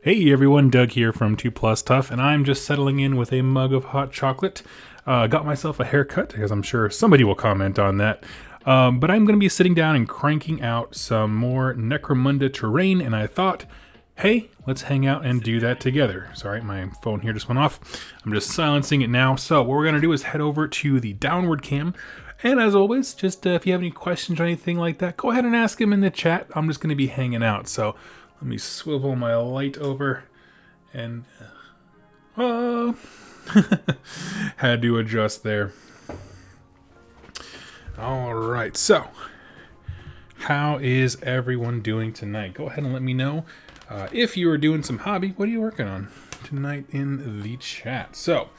Hey everyone, Doug here from 2 Plus Tough, and I'm just settling in with a mug of hot chocolate. Got myself a haircut, because I'm sure somebody will comment on that. But I'm going to be sitting down and cranking out some more Necromunda terrain, and I thought, hey, let's hang out and do that together. Sorry, my phone here just went off. I'm just silencing it now. So what we're going to do is head over to the downward cam. And as always, just if you have any questions or anything like that, go ahead and ask them in the chat. I'm just going to be hanging out. So let me swivel my light over and had to adjust there. All right, so how is everyone doing tonight? Go ahead and let me know if you are doing some hobby. What are you working on tonight in the chat? So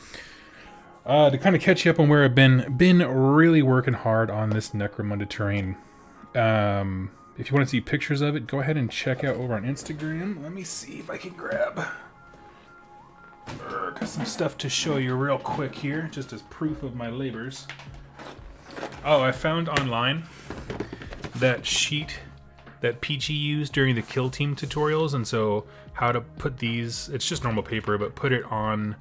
to kind of catch you up on where I've been really working hard on this Necromunda terrain. If you want to see pictures of it, go ahead and check out over on Instagram. Let me see if I can grab got some stuff to show you real quick here, just as proof of my labors. Oh, I found online that sheet that Peachy used during the Kill Team tutorials, and so how to put these, it's just normal paper, but put it on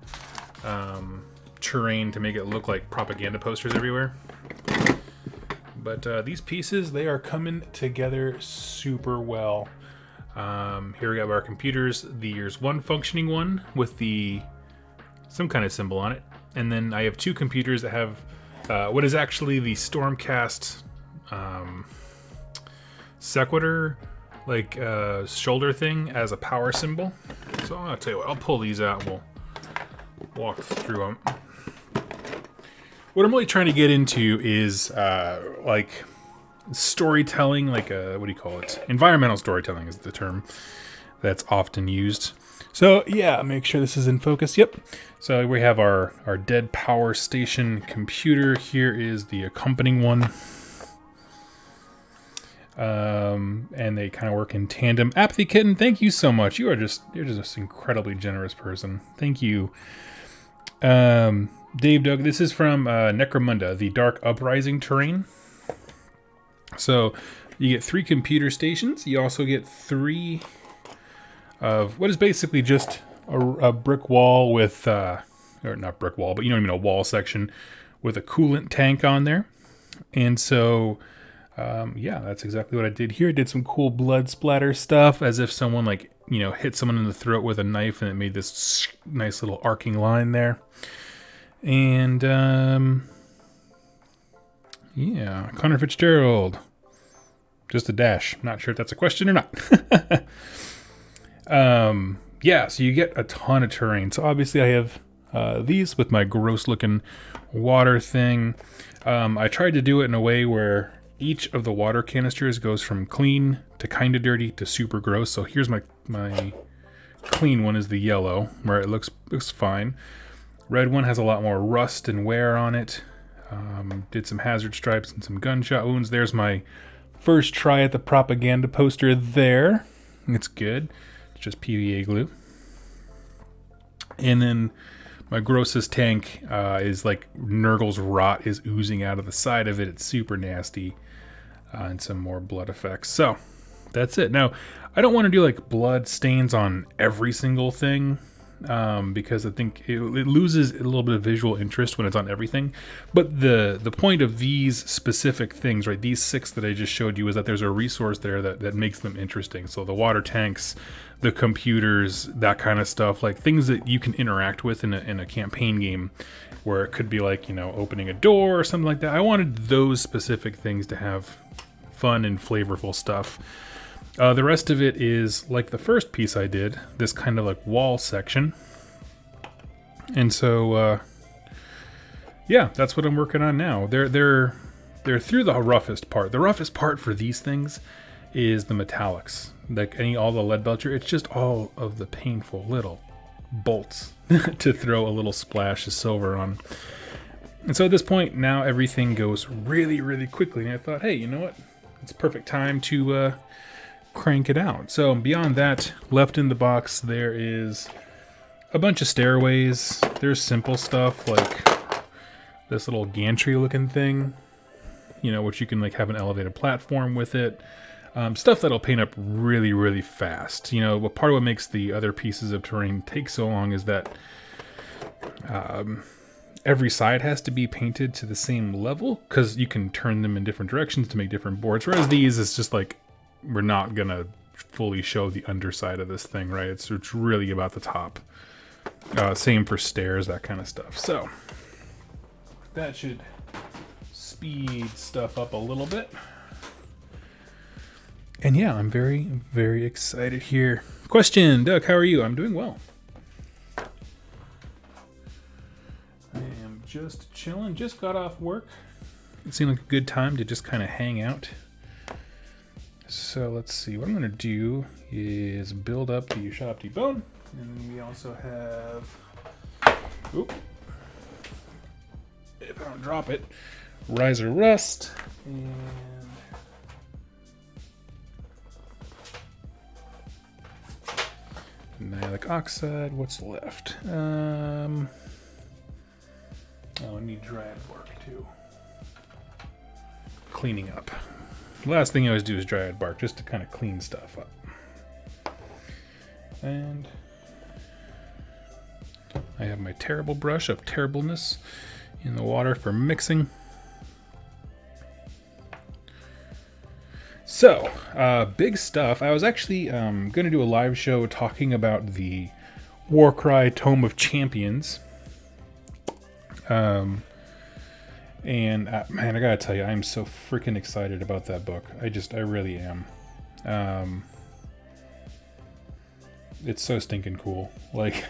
terrain to make it look like propaganda posters everywhere. But these pieces, they are coming together super well. Here we have our computers. There's one functioning one with some kind of symbol on it. And then I have two computers that have what is actually the Stormcast sequitur, like shoulder thing as a power symbol. So I'll tell you what, I'll pull these out and we'll walk through them. What I'm really trying to get into is like storytelling, like what do you call it? Environmental storytelling is the term that's often used. So yeah, make sure this is in focus. Yep. So we have our dead power station computer. Here is the accompanying one. And they kind of work in tandem. Apathy Kitten, thank you so much. You're just an incredibly generous person. Thank you. Dave Doug, this is from Necromunda, the Dark Uprising terrain. So you get 3 computer stations. You also get 3 of what is basically just a brick wall with, or not brick wall, but you know what I mean, a wall section with a coolant tank on there. And so, yeah, that's exactly what I did here. I did some cool blood splatter stuff, as if someone hit someone in the throat with a knife, and it made this nice little arcing line there. And, yeah, Connor Fitzgerald. Just a dash. Not sure if that's a question or not. Yeah, so you get a ton of terrain. So obviously I have these with my gross-looking water thing. I tried to do it in a way where each of the water canisters goes from clean to kind of dirty to super gross. So here's my clean one is the yellow, where it looks fine. Red one has a lot more rust and wear on it. Did some hazard stripes and some gunshot wounds. There's my first try at the propaganda poster there. It's good. It's just PVA glue. And then my grossest tank is like Nergal's rot is oozing out of the side of it. It's super nasty. And some more blood effects. So that's it. Now, I don't want to do like blood stains on every single thing. Because I think it loses a little bit of visual interest when it's on everything. But the point of these specific things, right, these 6 that I just showed you, is that there's a resource there that makes them interesting. So the water tanks, the computers, that kind of stuff, like things that you can interact with in a campaign game, where it could be like, opening a door or something like that. I wanted those specific things to have fun and flavorful stuff. The rest of it is like the first piece I did, this kind of like wall section. And so, yeah, that's what I'm working on now. They're through the roughest part. The roughest part for these things is the metallics. Like all the lead belcher, it's just all of the painful little bolts to throw a little splash of silver on. And so at this point, now everything goes really, really quickly. And I thought, hey, you know what? It's perfect time to crank it out. So beyond that, left in the box, there is a bunch of stairways. There's simple stuff like this little gantry looking thing, which you can like have an elevated platform with it. Stuff that'll paint up really, really fast. You know, part of what makes the other pieces of terrain take so long is that every side has to be painted to the same level, because you can turn them in different directions to make different boards. Whereas these, it's just like, we're not going to fully show the underside of this thing, right? It's really about the top. Same for stairs, that kind of stuff. So that should speed stuff up a little bit. And yeah, I'm very, very excited here. Question, Doug, how are you? I'm doing well. I am just chilling, just got off work. It seemed like a good time to just kind of hang out. So let's see, what I'm gonna do is build up the Ushabti bone. And we also have, oop, if I don't drop it, Riser Rust, and Nihilic Oxide. What's left? Oh, I need Dryad Bark too. Cleaning up. The last thing I always do is Dryad Bark, just to kind of clean stuff up. And I have my terrible brush of terribleness in the water for mixing. So, big stuff. I was actually going to do a live show talking about the Warcry Tome of Champions. And man, I gotta tell you, I'm so freaking excited about that book. I really am. It's so stinking cool. Like,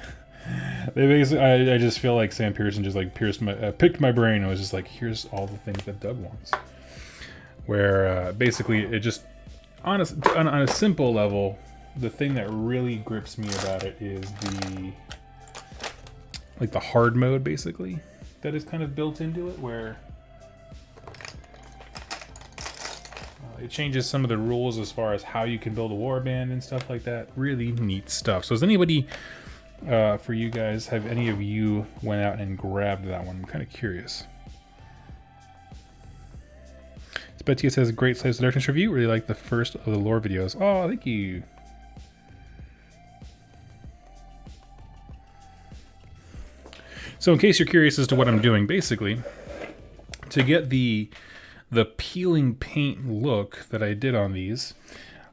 they basically, I just feel like Sam Pearson just like picked my brain and was just like, here's all the things that Doug wants. Where basically it just, on a simple level, the thing that really grips me about it is the hard mode, basically, that is kind of built into it, where it changes some of the rules as far as how you can build a warband and stuff like that. Really neat stuff. So has anybody, for you guys, have any of you went out and grabbed that one? I'm kind of curious. Battalions has a great Slaves to Darkness review. Really like the first of the lore videos. Oh, thank you. So in case you're curious as to what I'm doing, basically, to get the peeling paint look that I did on these,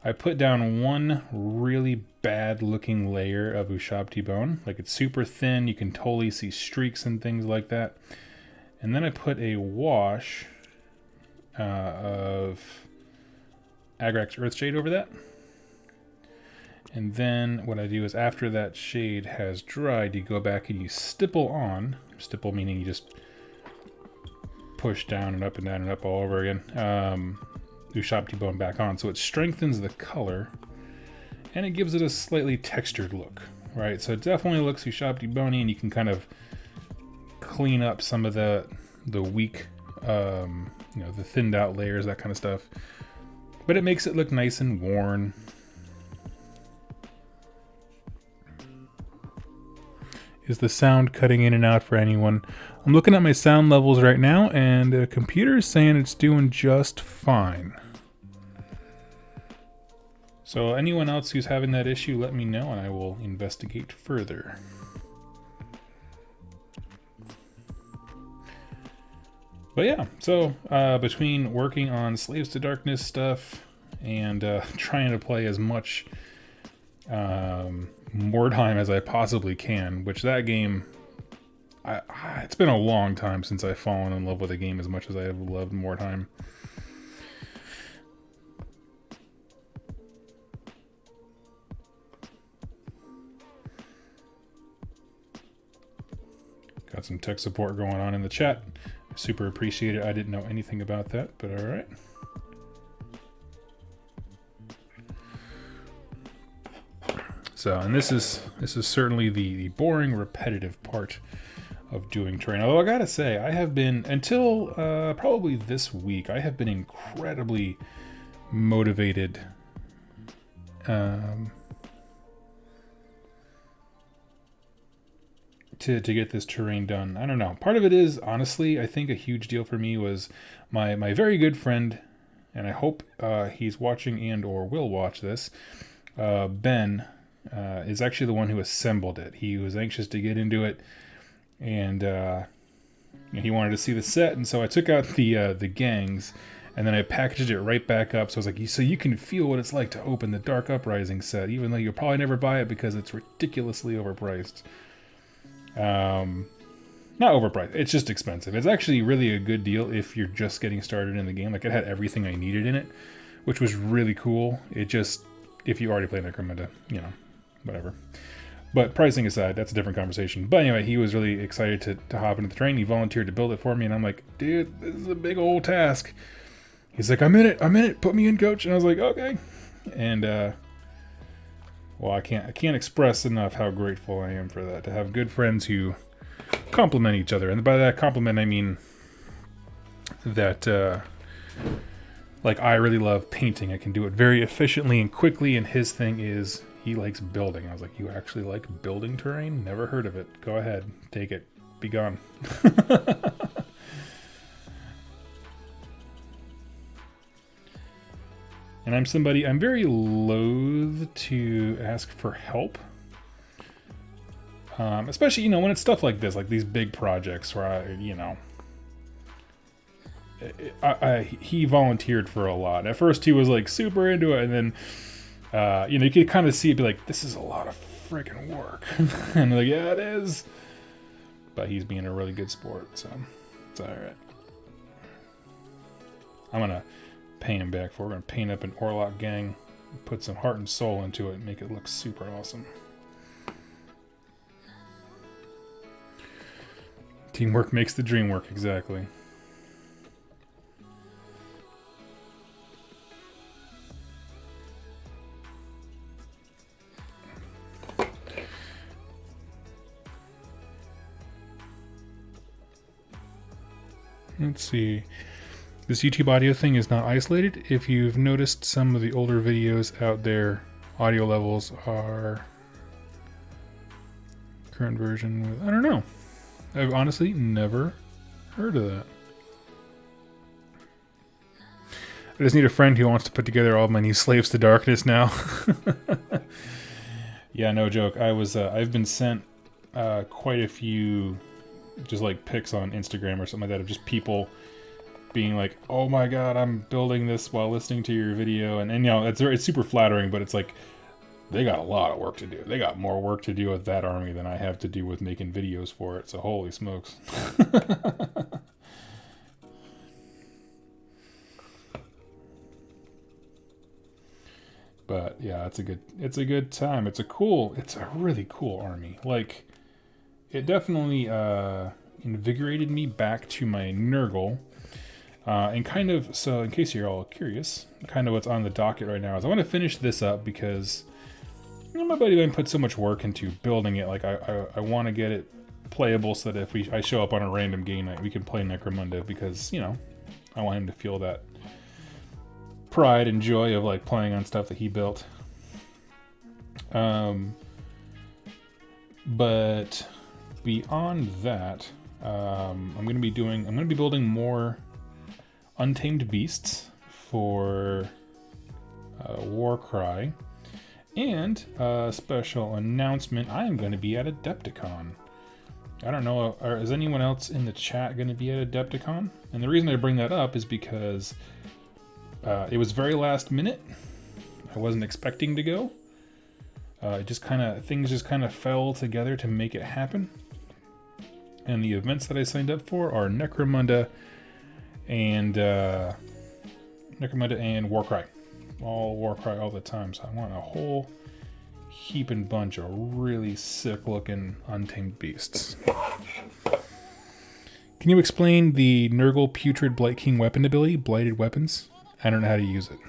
I put down one really bad looking layer of Ushabti bone. Like, it's super thin, you can totally see streaks and things like that. And then I put a wash of Agrax Earthshade over that. And then what I do is, after that shade has dried, you go back and you stipple on. Stipple meaning you just push down and up and down and up all over again. Ushabti bone back on. So it strengthens the color and it gives it a slightly textured look, right? So it definitely looks Ushabti bony, and you can kind of clean up some of the weak, you know, the thinned out layers, that kind of stuff. But it makes it look nice and worn. Is the sound cutting in and out for anyone? I'm looking at my sound levels right now, and the computer is saying it's doing just fine. So anyone else who's having that issue, let me know and I will investigate further. But yeah, so between working on Slaves to Darkness stuff and trying to play as much Mordheim as I possibly can, which that game, it's been a long time since I've fallen in love with a game as much as I have loved Mordheim. Got some tech support going on in the chat. Super appreciate it. I didn't know anything about that, but all right. So, and this is certainly the boring, repetitive part of doing terrain. Although I gotta say, I have been, until probably this week, I have been incredibly motivated to get this terrain done. I don't know. Part of it is, honestly, I think a huge deal for me was my very good friend and I hope he's watching and or will watch this. Ben is actually the one who assembled it. He was anxious to get into it, and he wanted to see the set, and so I took out the gangs, and then I packaged it right back up. So I was like, so you can feel what it's like to open the Dark Uprising set, even though you'll probably never buy it because it's ridiculously overpriced. Not overpriced, it's just expensive. It's actually really a good deal if you're just getting started in the game. Like, it had everything I needed in it, which was really cool. It just, if you already play Necromunda, you know, whatever. But pricing aside, that's a different conversation. But anyway, he was really excited to hop into the train. He volunteered to build it for me, and I'm like, dude, this is a big old task. He's like, I'm in it, put me in, coach. And I was like, okay. And, well, I can't express enough how grateful I am for that, to have good friends who compliment each other. And by that compliment, I mean that, like, I really love painting. I can do it very efficiently and quickly, and his thing is he likes building. I was like, you actually like building terrain? Never heard of it. Go ahead, take it. Be gone. And I'm very loath to ask for help. Especially, you know, when it's stuff like this, like these big projects where he volunteered for a lot. At first he was like super into it, and then, you could kind of see it, be like, this is a lot of freaking work. And like, yeah, it is. But he's being a really good sport, so it's all right. I'm gonna pay him back for it. We're gonna paint up an Orlok gang, put some heart and soul into it, and make it look super awesome. Teamwork makes the dream work, exactly. Let's see. This YouTube audio thing is not isolated. If you've noticed, some of the older videos out there, audio levels are current version with, I don't know. I've honestly never heard of that. I just need a friend who wants to put together all of my new Slaves to Darkness now. Yeah, no joke. I've been sent quite a few just like pics on Instagram or something like that of just people being like, oh my god, I'm building this while listening to your video. And you know, it's super flattering, but it's like, they got a lot of work to do. They got more work to do with that army than I have to do with making videos for it. So holy smokes. But yeah, it's a good time. It's a really cool army. Like, it definitely invigorated me back to my Nergal. And kind of, so in case you're all curious, kind of what's on the docket right now is I want to finish this up because, you know, my buddy Ben put so much work into building it. Like, I want to get it playable so that if I show up on a random game night, we can play Necromunda, because, you know, I want him to feel that pride and joy of like playing on stuff that he built. But beyond that, I'm going to be building more Untamed Beasts for Warcry, and a special announcement, I am going to be at Adepticon. I don't know, is anyone else in the chat going to be at Adepticon? And the reason I bring that up is because it was very last minute. I wasn't expecting to go. Things just kind of fell together to make it happen. And the events that I signed up for are Necromunda and Warcry. All Warcry all the time. So I want a whole heaping bunch of really sick looking Untamed Beasts. Can you explain the Nergal Putrid Blight King weapon ability, Blighted Weapons? I don't know how to use it.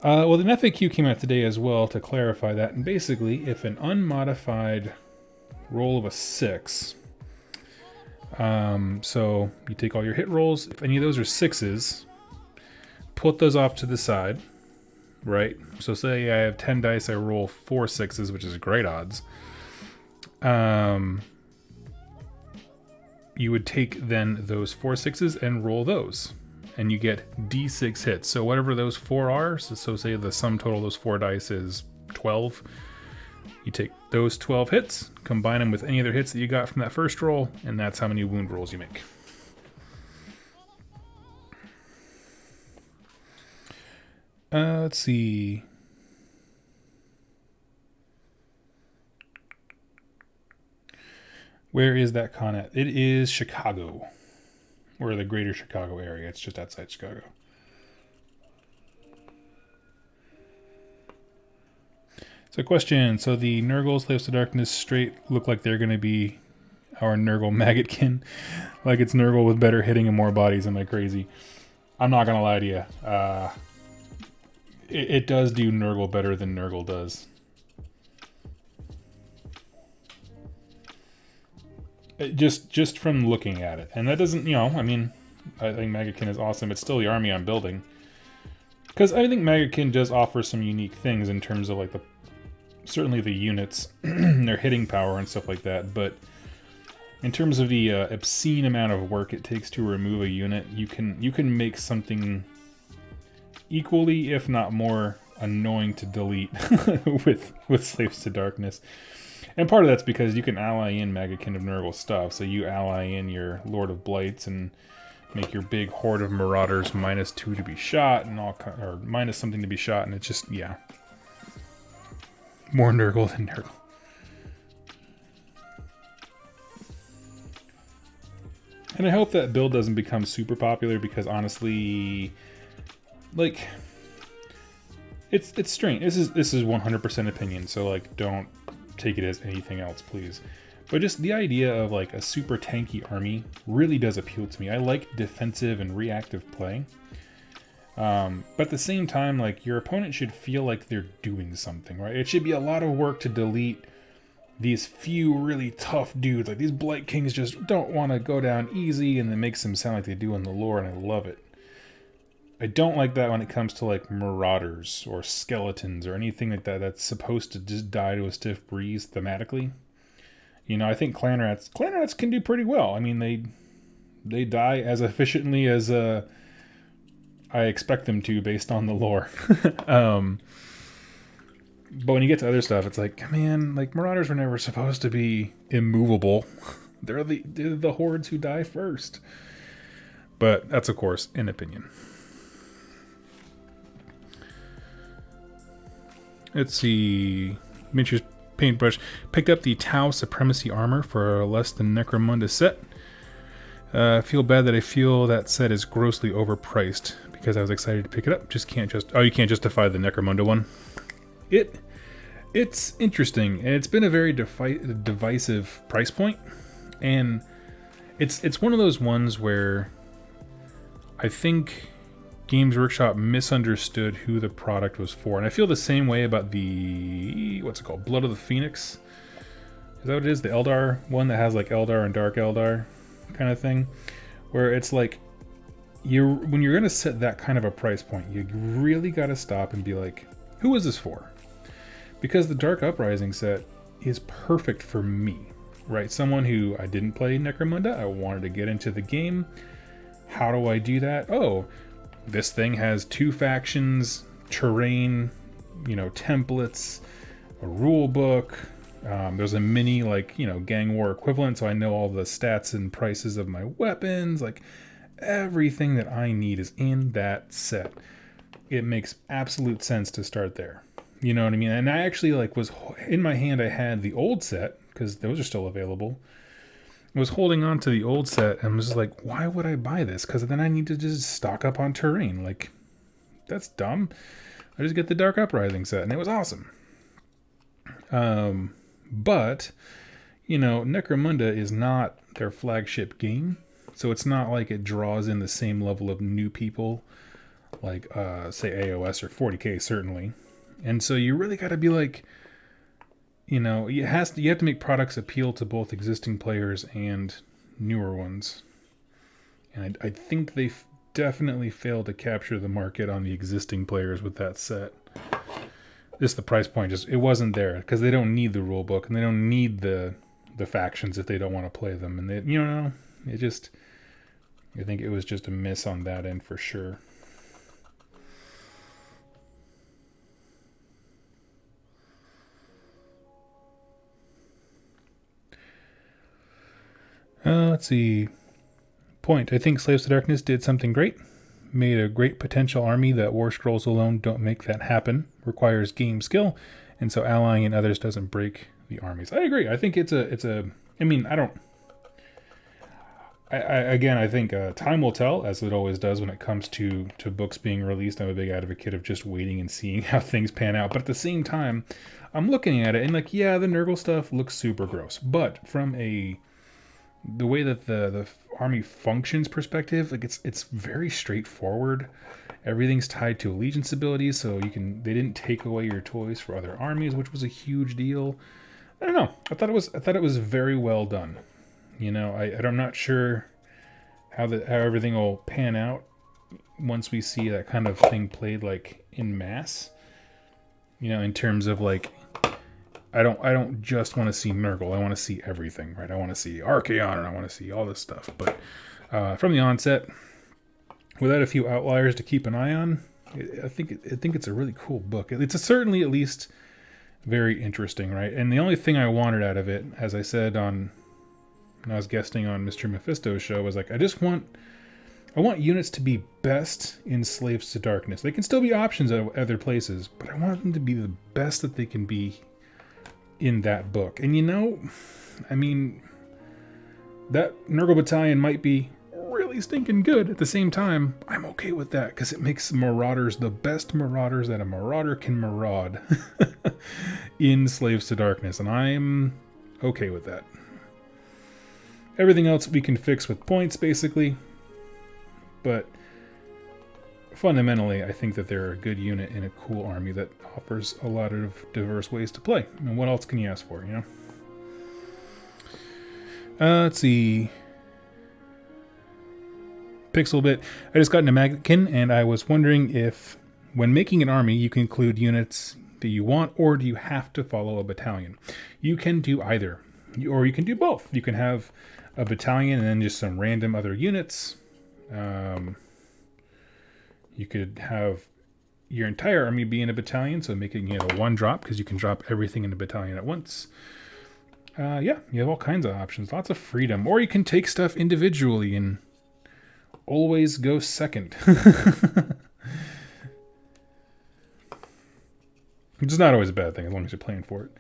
Well, the FAQ came out today as well to clarify that. And basically, if an unmodified roll of a 6, so you take all your hit rolls, if any of those are 6s, put those off to the side, right? So say I have 10 dice, I roll 4 6s, which is great odds. You would take then those 4 6s and roll those. and you get D6 hits. So whatever those 4 are, so say the sum total of those 4 dice is 12. You take those 12 hits, combine them with any other hits that you got from that first roll, and that's how many wound rolls you make. Let's see. Where is that con at? It is Chicago, or the greater Chicago area. It's just outside Chicago. So question, so the Nergal Slaves to Darkness straight look like they're going to be our Nergal Maggotkin. Like it's Nergal with better hitting and more bodies. Am I crazy? I'm not going to lie to you. It does do Nergal better than Nergal does. Just from looking at it. And that doesn't, I mean, I think Maggotkin is awesome. It's still the army I'm building. Because I think Maggotkin does offer some unique things in terms of like certainly the units, their hitting power and stuff like that. But in terms of the obscene amount of work it takes to remove a unit, you can make something equally, if not more, annoying to delete with Slaves to Darkness. And part of that's because you can ally in Maggotkin of Nergal stuff. So you ally in your Lord of Blights and make your big horde of Marauders -2 to be shot and all, or minus something to be shot, and it's just, yeah. More Nergal than Nergal. And I hope that build doesn't become super popular because honestly, like, it's strange. This is 100% opinion, so like don't take it as anything else, please. But just the idea of like a super tanky army really does appeal to me. I like defensive and reactive play. But at the same time, like your opponent should feel like they're doing something, right? It should be a lot of work to delete these few really tough dudes. Like these Blight Kings just don't want to go down easy, and it makes them sound like they do in the lore, and I love it. I don't like that when it comes to like Marauders or Skeletons or anything like that that's supposed to just die to a stiff breeze thematically. I think Clan Rats can do pretty well. I mean, they die as efficiently as I expect them to based on the lore. But when you get to other stuff, it's like, man, like Marauders were never supposed to be immovable. They're the hordes who die first. But that's, of course, an opinion. Let's see. Miniatures Paintbrush. Picked up the Tau Supremacy Armor for less than Necromunda set. Feel bad that I feel that set is grossly overpriced because I was excited to pick it up. You can't justify the Necromunda one. It's interesting, and it's been a very divisive price point, and it's one of those ones where I think Games Workshop misunderstood who the product was for. And I feel the same way about the, what's it called? Blood of the Phoenix? Is that what it is? The Eldar one that has like Eldar and Dark Eldar kind of thing? Where it's like, when you're going to set that kind of a price point, you really got to stop and be like, who is this for? Because the Dark Uprising set is perfect for me, right? Someone who, I didn't play Necromunda, I wanted to get into the game. How do I do that? Oh, this thing has 2 factions, terrain, templates, a rule book. There's a mini, gang war equivalent, so I know all the stats and prices of my weapons. Like, everything that I need is in that set. It makes absolute sense to start there. You know what I mean? And I actually, was in my hand, I had the old set, because those are still available. I was holding on to the old set and was just like, why would I buy this? Because then I need to just stock up on terrain. Like, that's dumb. I just get the Dark Uprising set, and it was awesome. But, Necromunda is not their flagship game, so it's not like it draws in the same level of new people, like, say, AOS or 40k, certainly. And so you really got to be like, you have to make products appeal to both existing players and newer ones. And I think they definitely failed to capture the market on the existing players with that set. Just the price point, it wasn't there because they don't need the rule book and they don't need the factions if they don't want to play them. And I think it was just a miss on that end for sure. Let's see. Point. I think Slaves to Darkness did something great. Made a great potential army that War Scrolls alone don't make that happen. Requires game skill, and so allying in others doesn't break the armies. I agree. I think it's a. I mean, I don't. I think time will tell, as it always does when it comes to books being released. I'm a big advocate of just waiting and seeing how things pan out. But at the same time, I'm looking at it and like, yeah, the Nergal stuff looks super gross. But from the way that the army functions perspective, like it's very straightforward. Everything's tied to allegiance abilities, so they didn't take away your toys for other armies, which was a huge deal. I don't know. I thought it was very well done. You know, I'm not sure how everything will pan out once we see that kind of thing played like in mass. You know, in terms of like, I don't just want to see Nergal. I want to see everything, right? I want to see Archaon, and I want to see all this stuff. But from the onset, without a few outliers to keep an eye on, I think it's a really cool book. It's certainly at least very interesting, right? And the only thing I wanted out of it, as I said when I was guesting on Mr. Mephisto's show, was like, I want units to be best in Slaves to Darkness. They can still be options at other places, but I want them to be the best that they can be in that book. And you know, I mean, that Nergal battalion might be really stinking good. At the same time, I'm okay with that because it makes Marauders the best Marauders that a Marauder can maraud in Slaves to Darkness, and I'm okay with that. Everything else we can fix with points, basically. But fundamentally, I think that they're a good unit in a cool army that offers a lot of diverse ways to play. And what else can you ask for, you know? Let's see. Pixel Bit. I just got into Magickin, and I was wondering if, when making an army, you can include units that you want, or do you have to follow a battalion? You can do either, or you can do both. You can have a battalion and then just some random other units. You could have your entire army be in a battalion, so making it a one drop because you can drop everything in a battalion at once. Yeah, you have all kinds of options, lots of freedom. Or you can take stuff individually and always go second. Which is not always a bad thing as long as you're playing for it.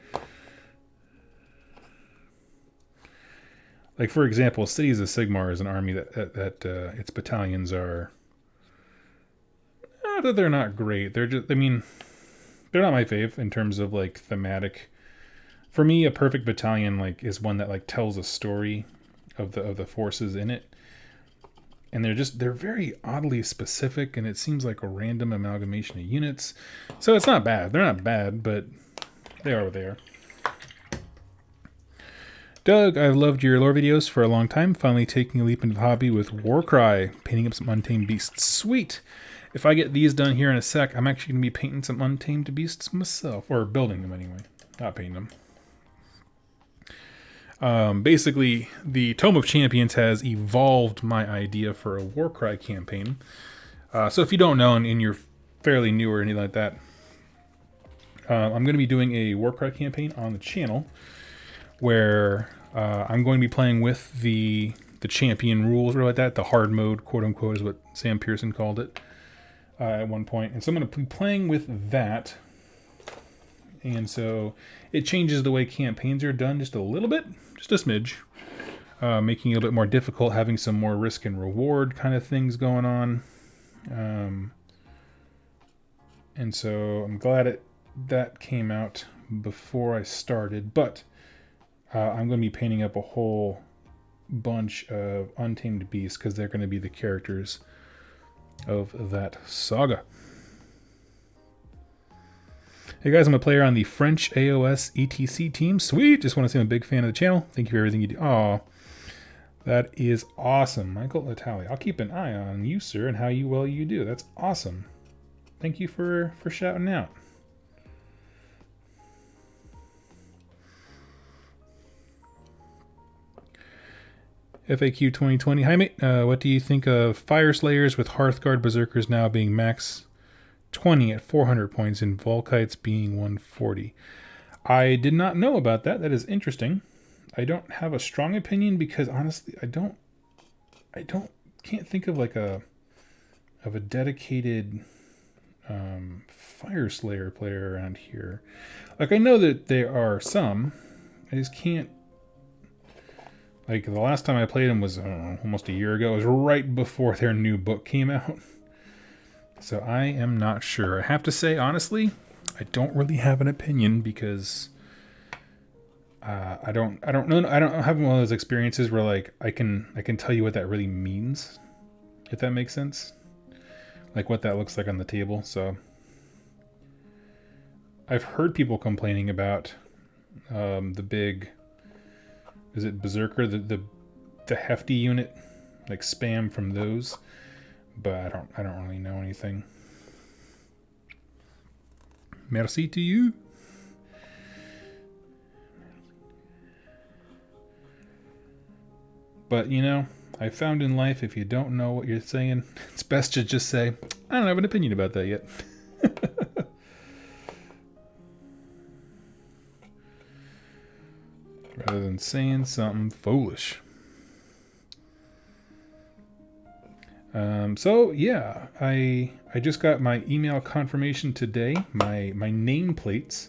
Like, for example, Cities of Sigmar is an army that its battalions are... Not that they're not great. They're just... I mean, they're not my fave in terms of, like, thematic. For me, a perfect battalion, like, is one that, like, tells a story of the forces in it. And they're very oddly specific, and it seems like a random amalgamation of units. So it's not bad. They're not bad, but they are what they are. Doug, I've loved your lore videos for a long time. Finally taking a leap into the hobby with Warcry, painting up some Untamed Beasts. Sweet! If I get these done here in a sec, I'm actually going to be painting some Untamed Beasts myself. Or building them anyway. Not painting them. Basically, the Tome of Champions has evolved my idea for a Warcry campaign. So if you don't know and you're fairly new or anything like that, I'm going to be doing a Warcry campaign on the channel where I'm going to be playing with the champion rules or like that. The hard mode, quote unquote, is what Sam Pearson called it at one point. And so I'm going to be playing with that. And so it changes the way campaigns are done just a little bit, just a smidge, making it a little bit more difficult, having some more risk and reward kind of things going on. And so I'm glad that came out before I started, but I'm going to be painting up a whole bunch of Untamed Beasts because they're going to be the characters of that saga. Hey guys, I'm a player on the French AOS ETC team. Sweet! Just want to say I'm a big fan of the channel. Thank you for everything you do. Aw, that is awesome. Michael Itali. I'll keep an eye on you, sir, and how well you do. That's awesome. Thank you for shouting out. FAQ 2020. Hi, mate. What do you think of Fire Slayers with Hearthguard Berserkers now being max 20 at 400 points and Volkites being 140? I did not know about that. That is interesting. I don't have a strong opinion because honestly, can't think of like a dedicated Fire Slayer player around here. Like I know that there are some. I just can't. Like the last time I played them was almost a year ago. It was right before their new book came out. So I am not sure. I have to say honestly, I don't really have an opinion because I don't know. I don't have one of those experiences where like I can tell you what that really means, if that makes sense. Like what that looks like on the table. So I've heard people complaining about the big, is it Berserker, the hefty unit, like spam from those, but I don't really know anything. Merci to you. But you know, I found in life if you don't know what you're saying, it's best to just say, I don't have an opinion about that yet. Rather than saying something foolish. So yeah, I just got my email confirmation today. My nameplates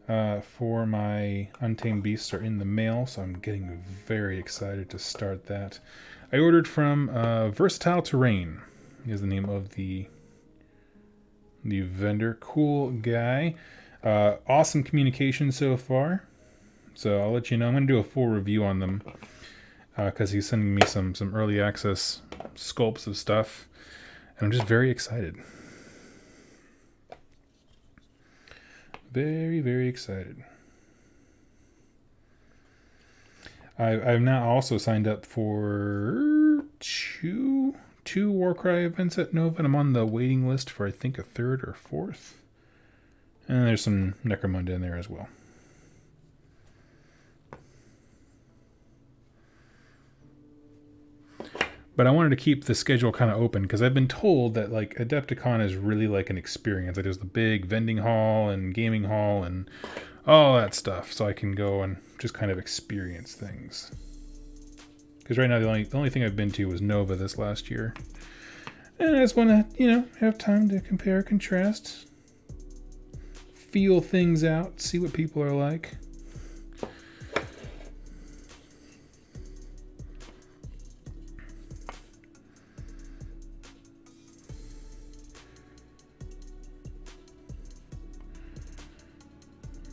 for my Untamed Beasts are in the mail, so I'm getting very excited to start that. I ordered from Versatile Terrain is the name of the vendor. Cool guy. Awesome communication so far. So I'll let you know. I'm going to do a full review on them because he's sending me some early access sculpts of stuff. And I'm just very excited. Very, very excited. I've now also signed up for two Warcry events at Nova, and I'm on the waiting list for I think a third or fourth. And there's some Necromunda in there as well. But I wanted to keep the schedule kind of open because I've been told that like Adepticon is really like an experience. Like there's the big vending hall and gaming hall and all that stuff, so I can go and just kind of experience things. Because right now the only thing I've been to was Nova this last year, and I just want to have time to compare, contrast, feel things out, see what people are like.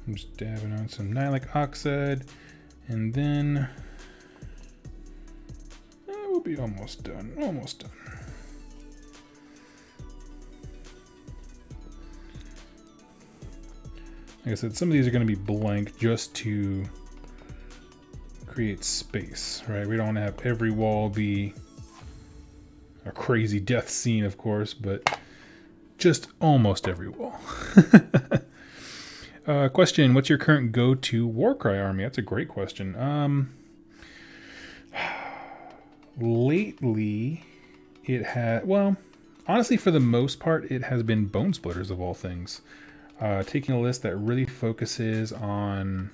I'm just dabbing on some Nihilic Oxide, and then we'll be almost done. Almost done. Like I said, some of these are going to be blank just to create space, right? We don't want to have every wall be a crazy death scene, of course, but just almost every wall. Question, what's your current go-to Warcry army? That's a great question. Lately, it had, well, honestly, for the most part, it has been Bone Splitters of all things. Taking a list that really focuses on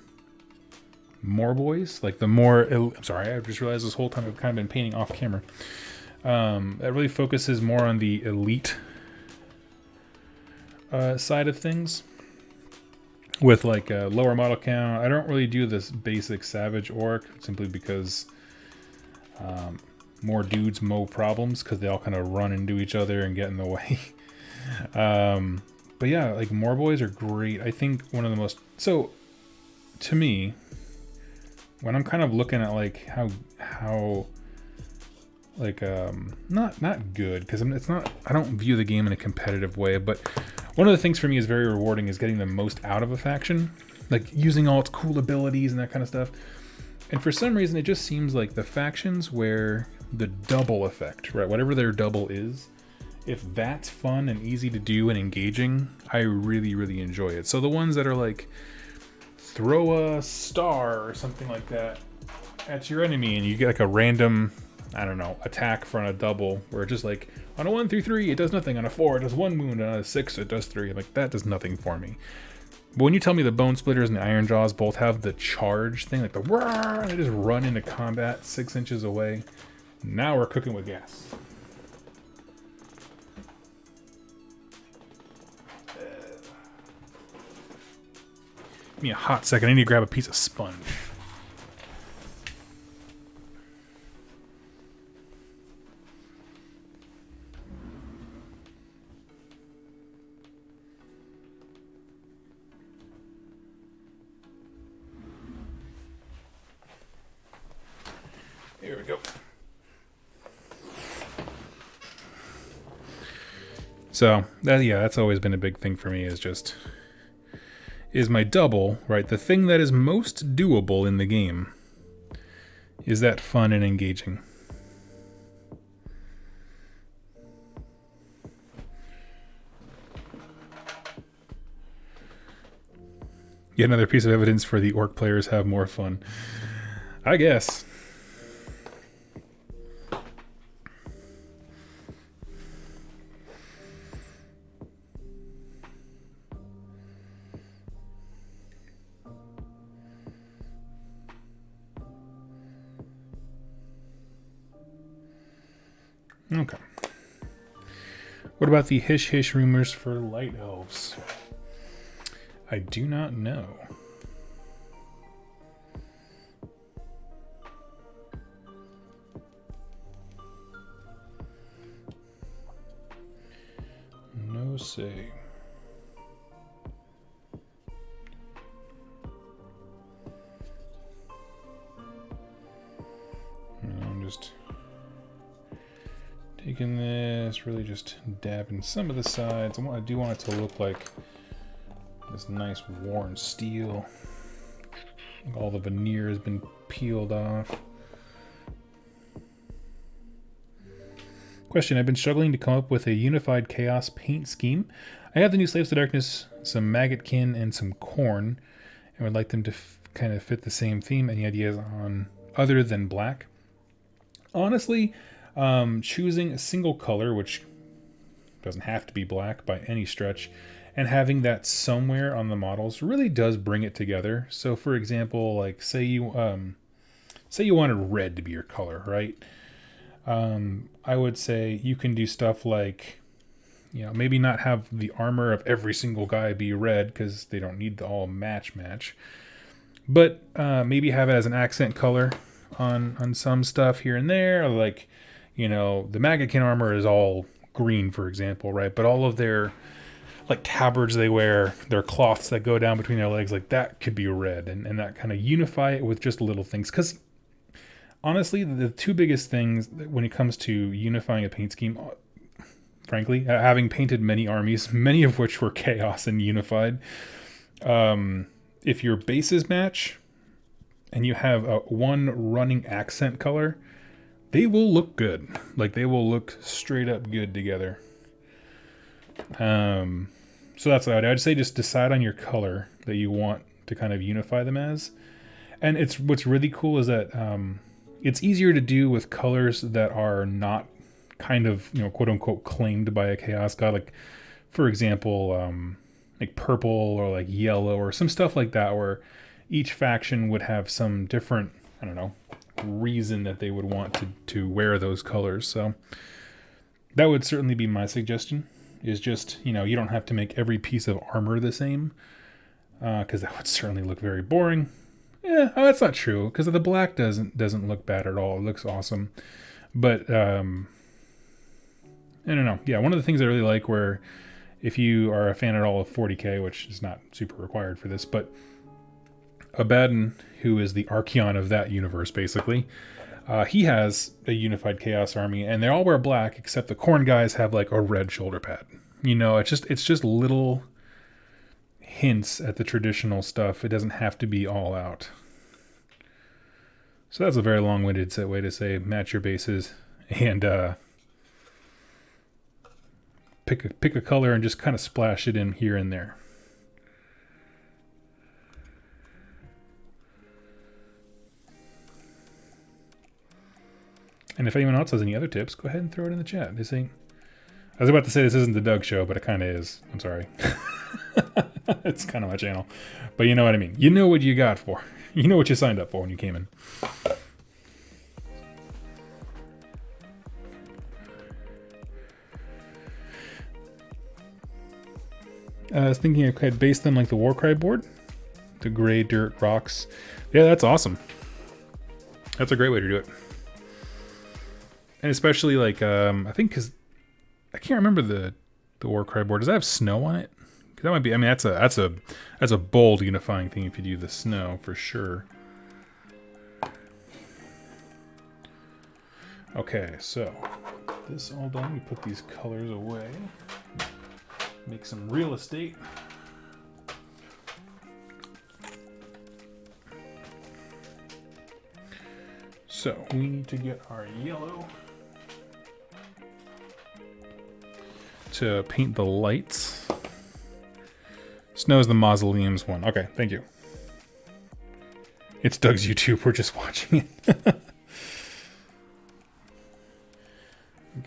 more boys, like the more, I'm sorry, I just realized this whole time I've kind of been painting off camera. That really focuses more on the elite side of things. With like a lower model count. I don't really do this basic Savage Orc simply because more dudes, more problems, because they all kind of run into each other and get in the way. But yeah, like more boys are great. I think one of the most, so to me, when I'm kind of looking at like how like not good, because it's not, I don't view the game in a competitive way, but one of the things for me is very rewarding is getting the most out of a faction, like using all its cool abilities and that kind of stuff. And for some reason, it just seems like the factions where the double effect, right, whatever their double is, if that's fun and easy to do and engaging, I really, really enjoy it. So the ones that are like throw a star or something like that, at your enemy and you get like a random, I don't know, attack for a double where just like on a 1 through 3 it does nothing, on a 4 it does 1 wound, on a 6 it does 3. Like that does nothing for me. But when you tell me the Bone Splitters and the Iron Jaws both have the charge thing, like the whirr, they just run into combat 6 inches away, now we're cooking with gas. Give me a hot second, I need to grab a piece of sponge. Here we go. So, that's always been a big thing for me, is my double, right? The thing that is most doable in the game is that fun and engaging. Yet another piece of evidence for the orc players have more fun. I guess. Okay. What about the hish hish rumors for light elves? I do not know. No say. I'm just taking this, really just dabbing some of the sides. I do want it to look like this nice worn steel. All the veneer has been peeled off. Question, I've been struggling to come up with a unified chaos paint scheme. I have the new Slaves to Darkness, some Maggotkin, and some Khorne, and would like them to kind of fit the same theme. Any ideas on other than black? Honestly, choosing a single color, which doesn't have to be black by any stretch, and having that somewhere on the models really does bring it together. So for example, like say you wanted red to be your color, right? I would say you can do stuff like, maybe not have the armor of every single guy be red because they don't need to all match, but maybe have it as an accent color on some stuff here and there. Or like, the Maggotkin armor is all green, for example, right? But all of their like tabards they wear, their cloths that go down between their legs, like that could be red, and that kind of unify it with just little things. Because honestly, the two biggest things when it comes to unifying a paint scheme, frankly, having painted many armies, many of which were chaos and unified, if your bases match and you have one running accent color, they will look good. Like they will look straight up good together. So that's what I'd say. Just decide on your color that you want to kind of unify them as. And what's really cool is that it's easier to do with colors that are not kind of, quote unquote claimed by a chaos god. Like, for example, like purple or like yellow or some stuff like that, where each faction would have some different, I don't know, reason that they would want to wear those colors. So that would certainly be my suggestion. Is just, you don't have to make every piece of armor the same, because that would certainly look very boring. Yeah, that's not true, because the black doesn't look bad at all. It looks awesome. But, I don't know. Yeah, one of the things I really like, where if you are a fan at all of 40k, which is not super required for this, but Abaddon, who is the Archeon of that universe, basically, he has a unified chaos army, and they all wear black, except the Khorne guys have like a red shoulder pad. It's just little hints at the traditional stuff. It doesn't have to be all out. So that's a very long-winded way to say match your bases and pick a color and just kind of splash it in here and there. And if anyone else has any other tips, go ahead and throw it in the chat. This ain't... I was about to say this isn't the Doug show, but it kind of is. I'm sorry. It's kind of my channel. But you know what I mean. You know what you got for. You know what you signed up for when you came in. I was thinking I could base them like the Warcry board. The gray dirt rocks. Yeah, that's awesome. That's a great way to do it. And especially like, I think because I can't remember the Warcry board. Does that have snow on it? Cause that might be, I mean, that's a bold unifying thing if you do the snow for sure. Okay, so this all done. We put these colors away. Make some real estate. So we need to get our yellow to paint the lights. Snow's the mausoleums one. Okay, thank you. It's Doug's YouTube. We're just watching it.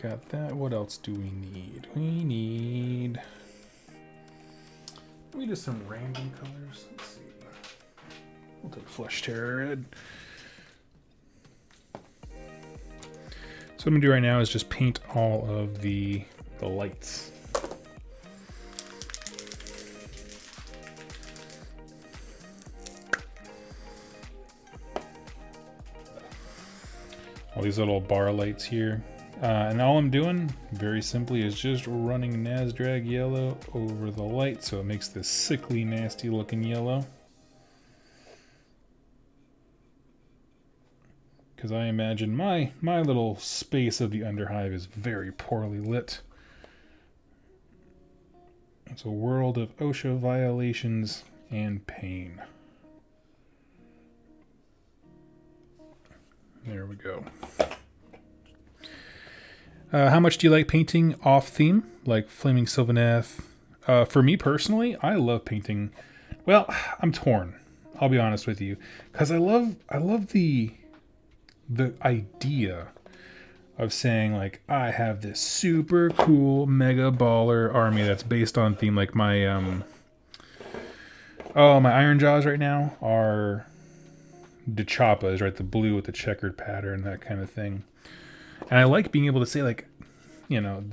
Got that. What else do we need? We need just some random colors. Let's see. We'll take Flesh Terror Red. So what I'm gonna do right now is just paint all of the lights. All these little bar lights here. And all I'm doing, very simply, is just running Nazdrag yellow over the light, so it makes this sickly, nasty looking yellow. Because I imagine my little space of the Underhive is very poorly lit. It's a world of OSHA violations and pain. There we go. How much do you like painting off theme, like Flaming Sylvaneth? For me personally, I love painting. Well, I'm torn. I'll be honest with you, because I love the idea of saying like I have this super cool mega baller army that's based on theme. Like my my Iron Jaws right now are Dechapas, right? The blue with the checkered pattern, that kind of thing. And I like being able to say, like, you know,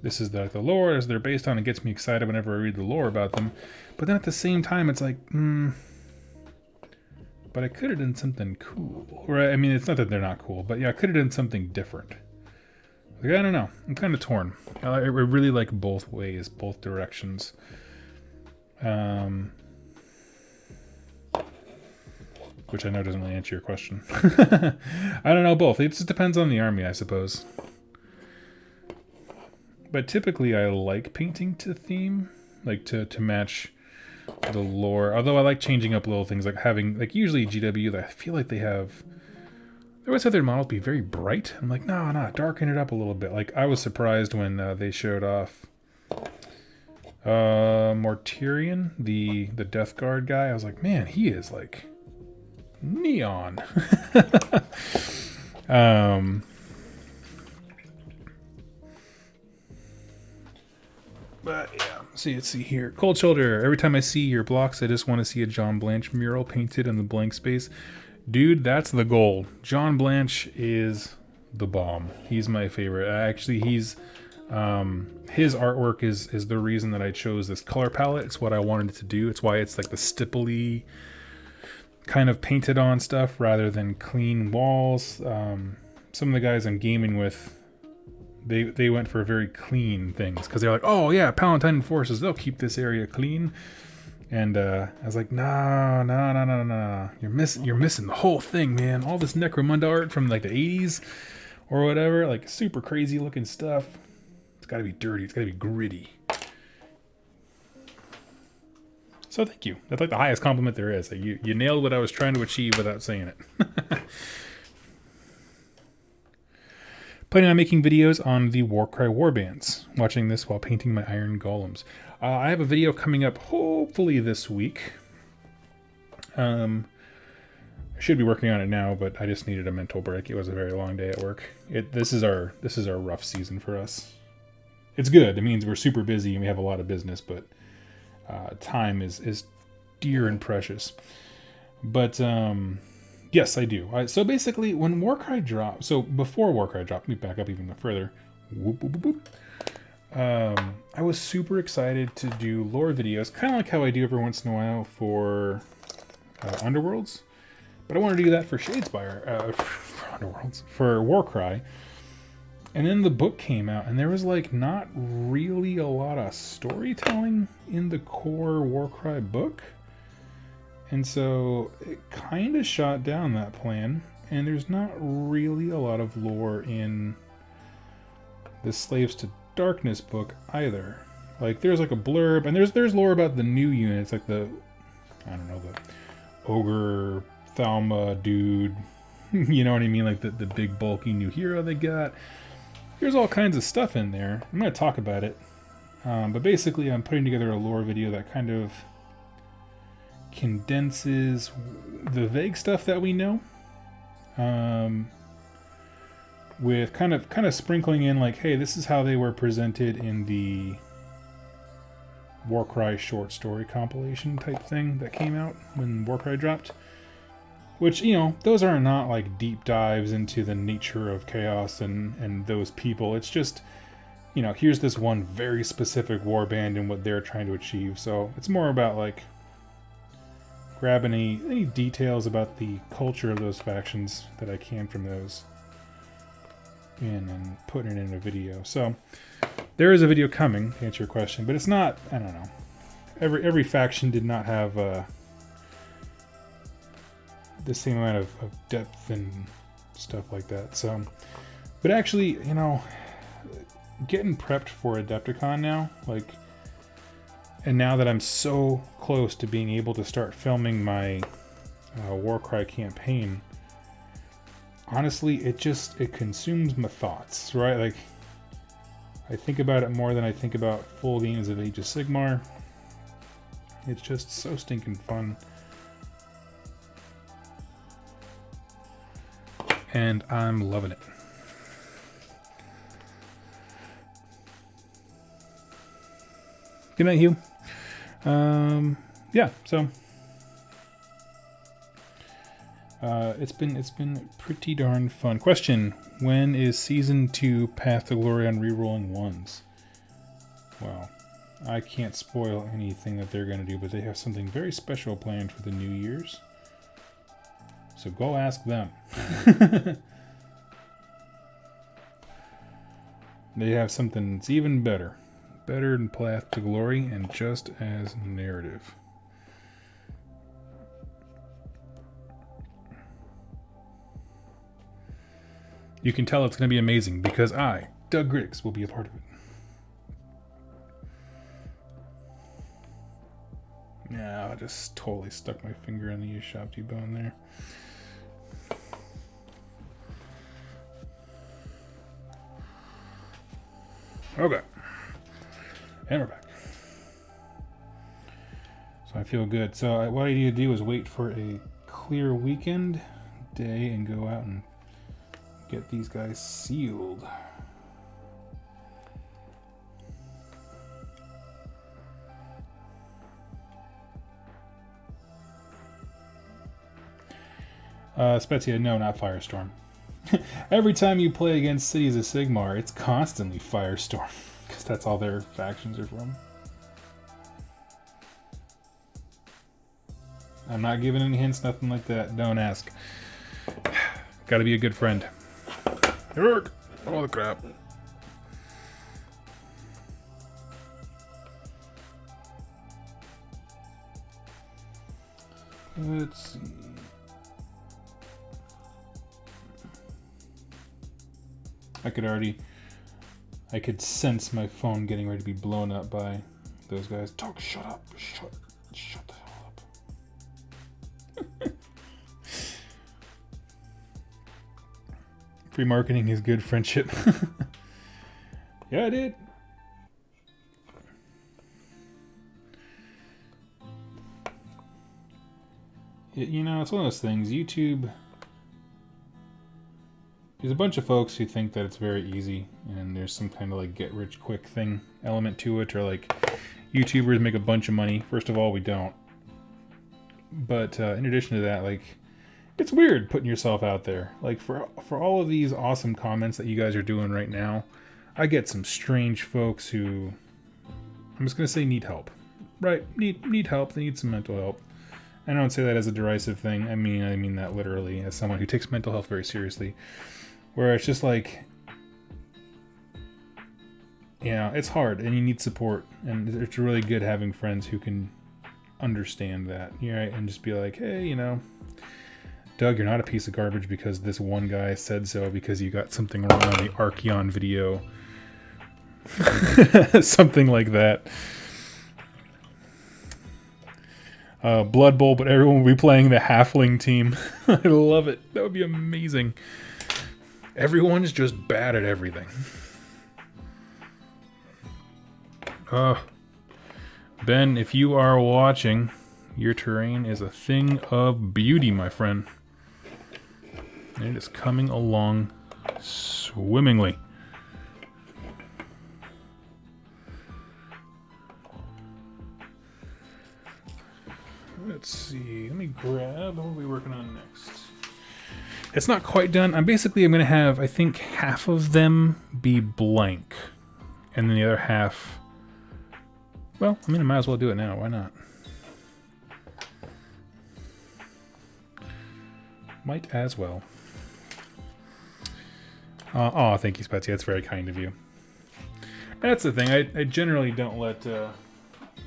this is the lore as they're based on. It gets me excited whenever I read the lore about them. But then at the same time, it's like, but I could have done something cool. Right? I mean, it's not that they're not cool, but yeah, I could have done something different. Like, I don't know. I'm kind of torn. I really like both ways, both directions. Which I know doesn't really answer your question. I don't know, both. It just depends on the army, I suppose. But typically I like painting to theme, like to match the lore. Although I like changing up little things, like having, like usually GW, I feel like they always have their models be very bright. I'm like, no, darken it up a little bit. Like I was surprised when they showed off Mortarion, the Death Guard guy. I was like, man, he is like neon. But yeah, let's see here. Cold Shoulder. Every time I see your blocks, I just want to see a John Blanche mural painted in the blank space. Dude, that's the goal. John Blanche is the bomb. He's my favorite. Actually, his artwork is the reason that I chose this color palette. It's what I wanted it to do. It's why it's like the stipply kind of painted on stuff rather than clean walls. Some of the guys I'm gaming with, they went for very clean things because they're like, oh yeah, Palatine forces, they'll keep this area clean. And I was like, no, you're missing the whole thing, man. All this Necromunda art from like the 80s or whatever, like super crazy looking stuff. It's got to be dirty. It's got to be gritty. So thank you. That's like the highest compliment there is. Like you nailed what I was trying to achieve without saying it. Planning on making videos on the Warcry warbands. Watching this while painting my iron golems. I have a video coming up hopefully this week. I should be working on it now, but I just needed a mental break. It was a very long day at work. This is our rough season for us. It's good. It means we're super busy and we have a lot of business, but time is dear and precious. But yes, I do. So basically, when Warcry dropped, so before Warcry dropped, let me back up even further. Whoop, whoop, whoop, whoop. I was super excited to do lore videos, kind of like how I do every once in a while for Underworlds. But I wanted to do that for Shadespire, for Underworlds, for Warcry. And then the book came out, and there was like not really a lot of storytelling in the core Warcry book. And so it kind of shot down that plan, and there's not really a lot of lore in the Slaves to Darkness book either. Like there's like a blurb, and there's lore about the new units, like the, I don't know, the Ogre Thalma dude, you know what I mean, like the big bulky new hero they got. There's all kinds of stuff in there. I'm going to talk about it, but basically I'm putting together a lore video that kind of condenses the vague stuff that we know, with kind of sprinkling in like, hey, this is how they were presented in the Warcry short story compilation type thing that came out when Warcry dropped. Which, you know, those are not like deep dives into the nature of chaos and those people. It's just, you know, here's this one very specific warband and what they're trying to achieve. So it's more about like grabbing any details about the culture of those factions that I can from those in and putting it in a video. So there is a video coming to answer your question, but it's not, I don't know. Every faction did not have the same amount of depth and stuff like that. So, but actually, you know, getting prepped for Adepticon now, like, and now that I'm so close to being able to start filming my Warcry campaign, honestly, it consumes my thoughts, right? Like, I think about it more than I think about full games of Age of Sigmar. It's just so stinking fun. And I'm loving it. Good night, Hugh. Yeah, so it's been pretty darn fun. Question: when is season 2 Path to Glory on rerolling ones? Well, I can't spoil anything that they're going to do, but they have something very special planned for the New Year's. So go ask them. They have something that's even better. Better than Path to Glory and just as narrative. You can tell it's going to be amazing because I, Doug Griggs, will be a part of it. Yeah, I just totally stuck my finger in the Ushabti bone there. Okay. And we're back. So I feel good. So what I need to do is wait for a clear weekend day and go out and get these guys sealed. Spezia, no, not Firestorm. Every time you play against Cities of Sigmar, it's constantly Firestorm, because that's all their factions are from. I'm not giving any hints, nothing like that. Don't ask. Gotta be a good friend. Yerk! Oh, the crap. Let's see. I could sense my phone getting ready to be blown up by those guys. Talk, shut up, shut the hell up. Free marketing is good friendship. Yeah, I did. You know, it's one of those things. YouTube, there's a bunch of folks who think that it's very easy and there's some kind of like get rich quick thing element to it, or like YouTubers make a bunch of money. First of all, we don't. But in addition to that, like, it's weird putting yourself out there. Like, for all of these awesome comments that you guys are doing right now, I get some strange folks who, I'm just going to say, need help. Right? Need help. They need some mental help. I don't say that as a derisive thing. I mean that literally as someone who takes mental health very seriously. Where it's just like, yeah, it's hard and you need support. And it's really good having friends who can understand that, right? And just be like, hey, you know, Doug, you're not a piece of garbage because this one guy said so because you got something wrong on the Archeon video. Something like that. Blood Bowl, but everyone will be playing the Halfling team. I love it. That would be amazing. Everyone's just bad at everything. Ben, if you are watching, your terrain is a thing of beauty, my friend. And it is coming along swimmingly. Let's see. Let me grab. What are we working on next? It's not quite done. I'm going to have, I think, half of them be blank. And then the other half... Well, I might as well do it now. Why not? Might as well. Oh, thank you, Spetsy. That's very kind of you. That's the thing. I generally don't let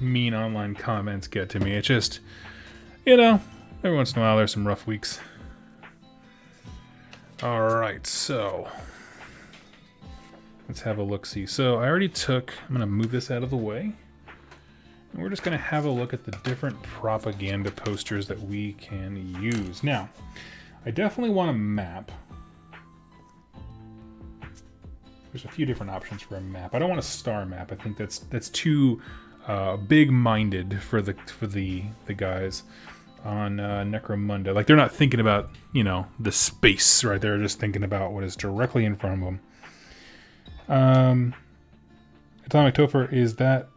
mean online comments get to me. It's just, you know, every once in a while there's some rough weeks. Alright, so let's have a look-see. So I already took, I'm going to move this out of the way. And we're just going to have a look at the different propaganda posters that we can use. Now, I definitely want a map. There's a few different options for a map. I don't want a star map. I think that's too big-minded for the guys on Necromunda. Like, they're not thinking about, you know, the space, right? They're just thinking about what is directly in front of them. Atomic Topher, is that...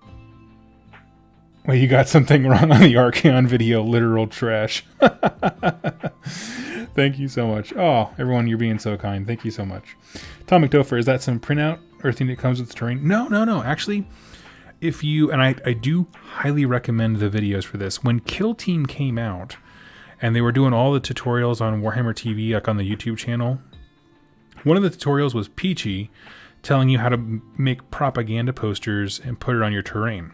Well, you got something wrong on the Archeon video. Literal trash. Thank you so much. Oh, everyone, you're being so kind. Thank you so much. Atomic Topher, is that some printout or thing that comes with the terrain? No. Actually, if you... And I do highly recommend the videos for this. When Kill Team came out, and they were doing all the tutorials on Warhammer TV, like on the YouTube channel, one of the tutorials was Peachy telling you how to make propaganda posters and put it on your terrain.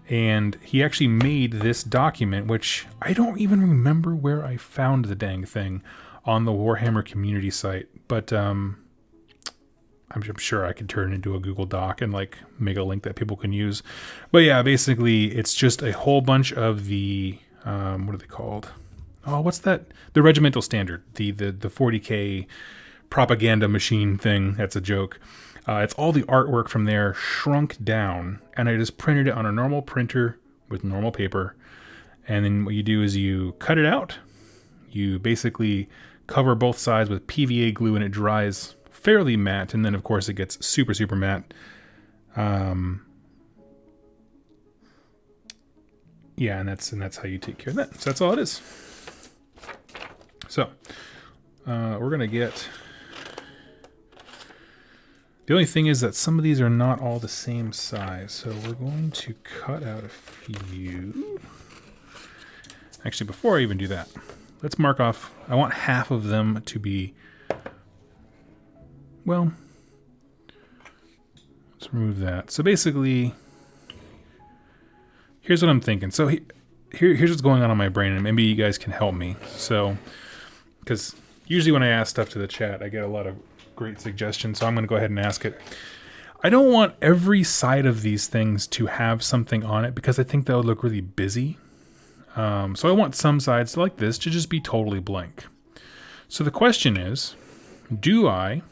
And he actually made this document, which I don't even remember where I found the dang thing on the Warhammer community site. But I'm sure I could turn it into a Google Doc and like make a link that people can use. But yeah, basically it's just a whole bunch of the, what are they called? Oh, what's that? The regimental standard, the 40K propaganda machine thing. That's a joke. It's all the artwork from there shrunk down, and I just printed it on a normal printer with normal paper. And then what you do is you cut it out. You basically cover both sides with PVA glue, and it dries fairly matte. And then, of course, it gets super, super matte. Yeah, and that's how you take care of that. So that's all it is. So we're gonna get. The only thing is that some of these are not all the same size, so we're going to cut out a few. Actually, before I even do that, let's mark off. I want half of them to be, well, let's remove that. So basically, here's what I'm thinking. So here's what's going on my brain, and maybe you guys can help me. So, because usually when I ask stuff to the chat, I get a lot of great suggestion, so I'm going to go ahead and ask it. I don't want every side of these things to have something on it because I think that would look really busy. So I want some sides like this to just be totally blank. So the question is, do I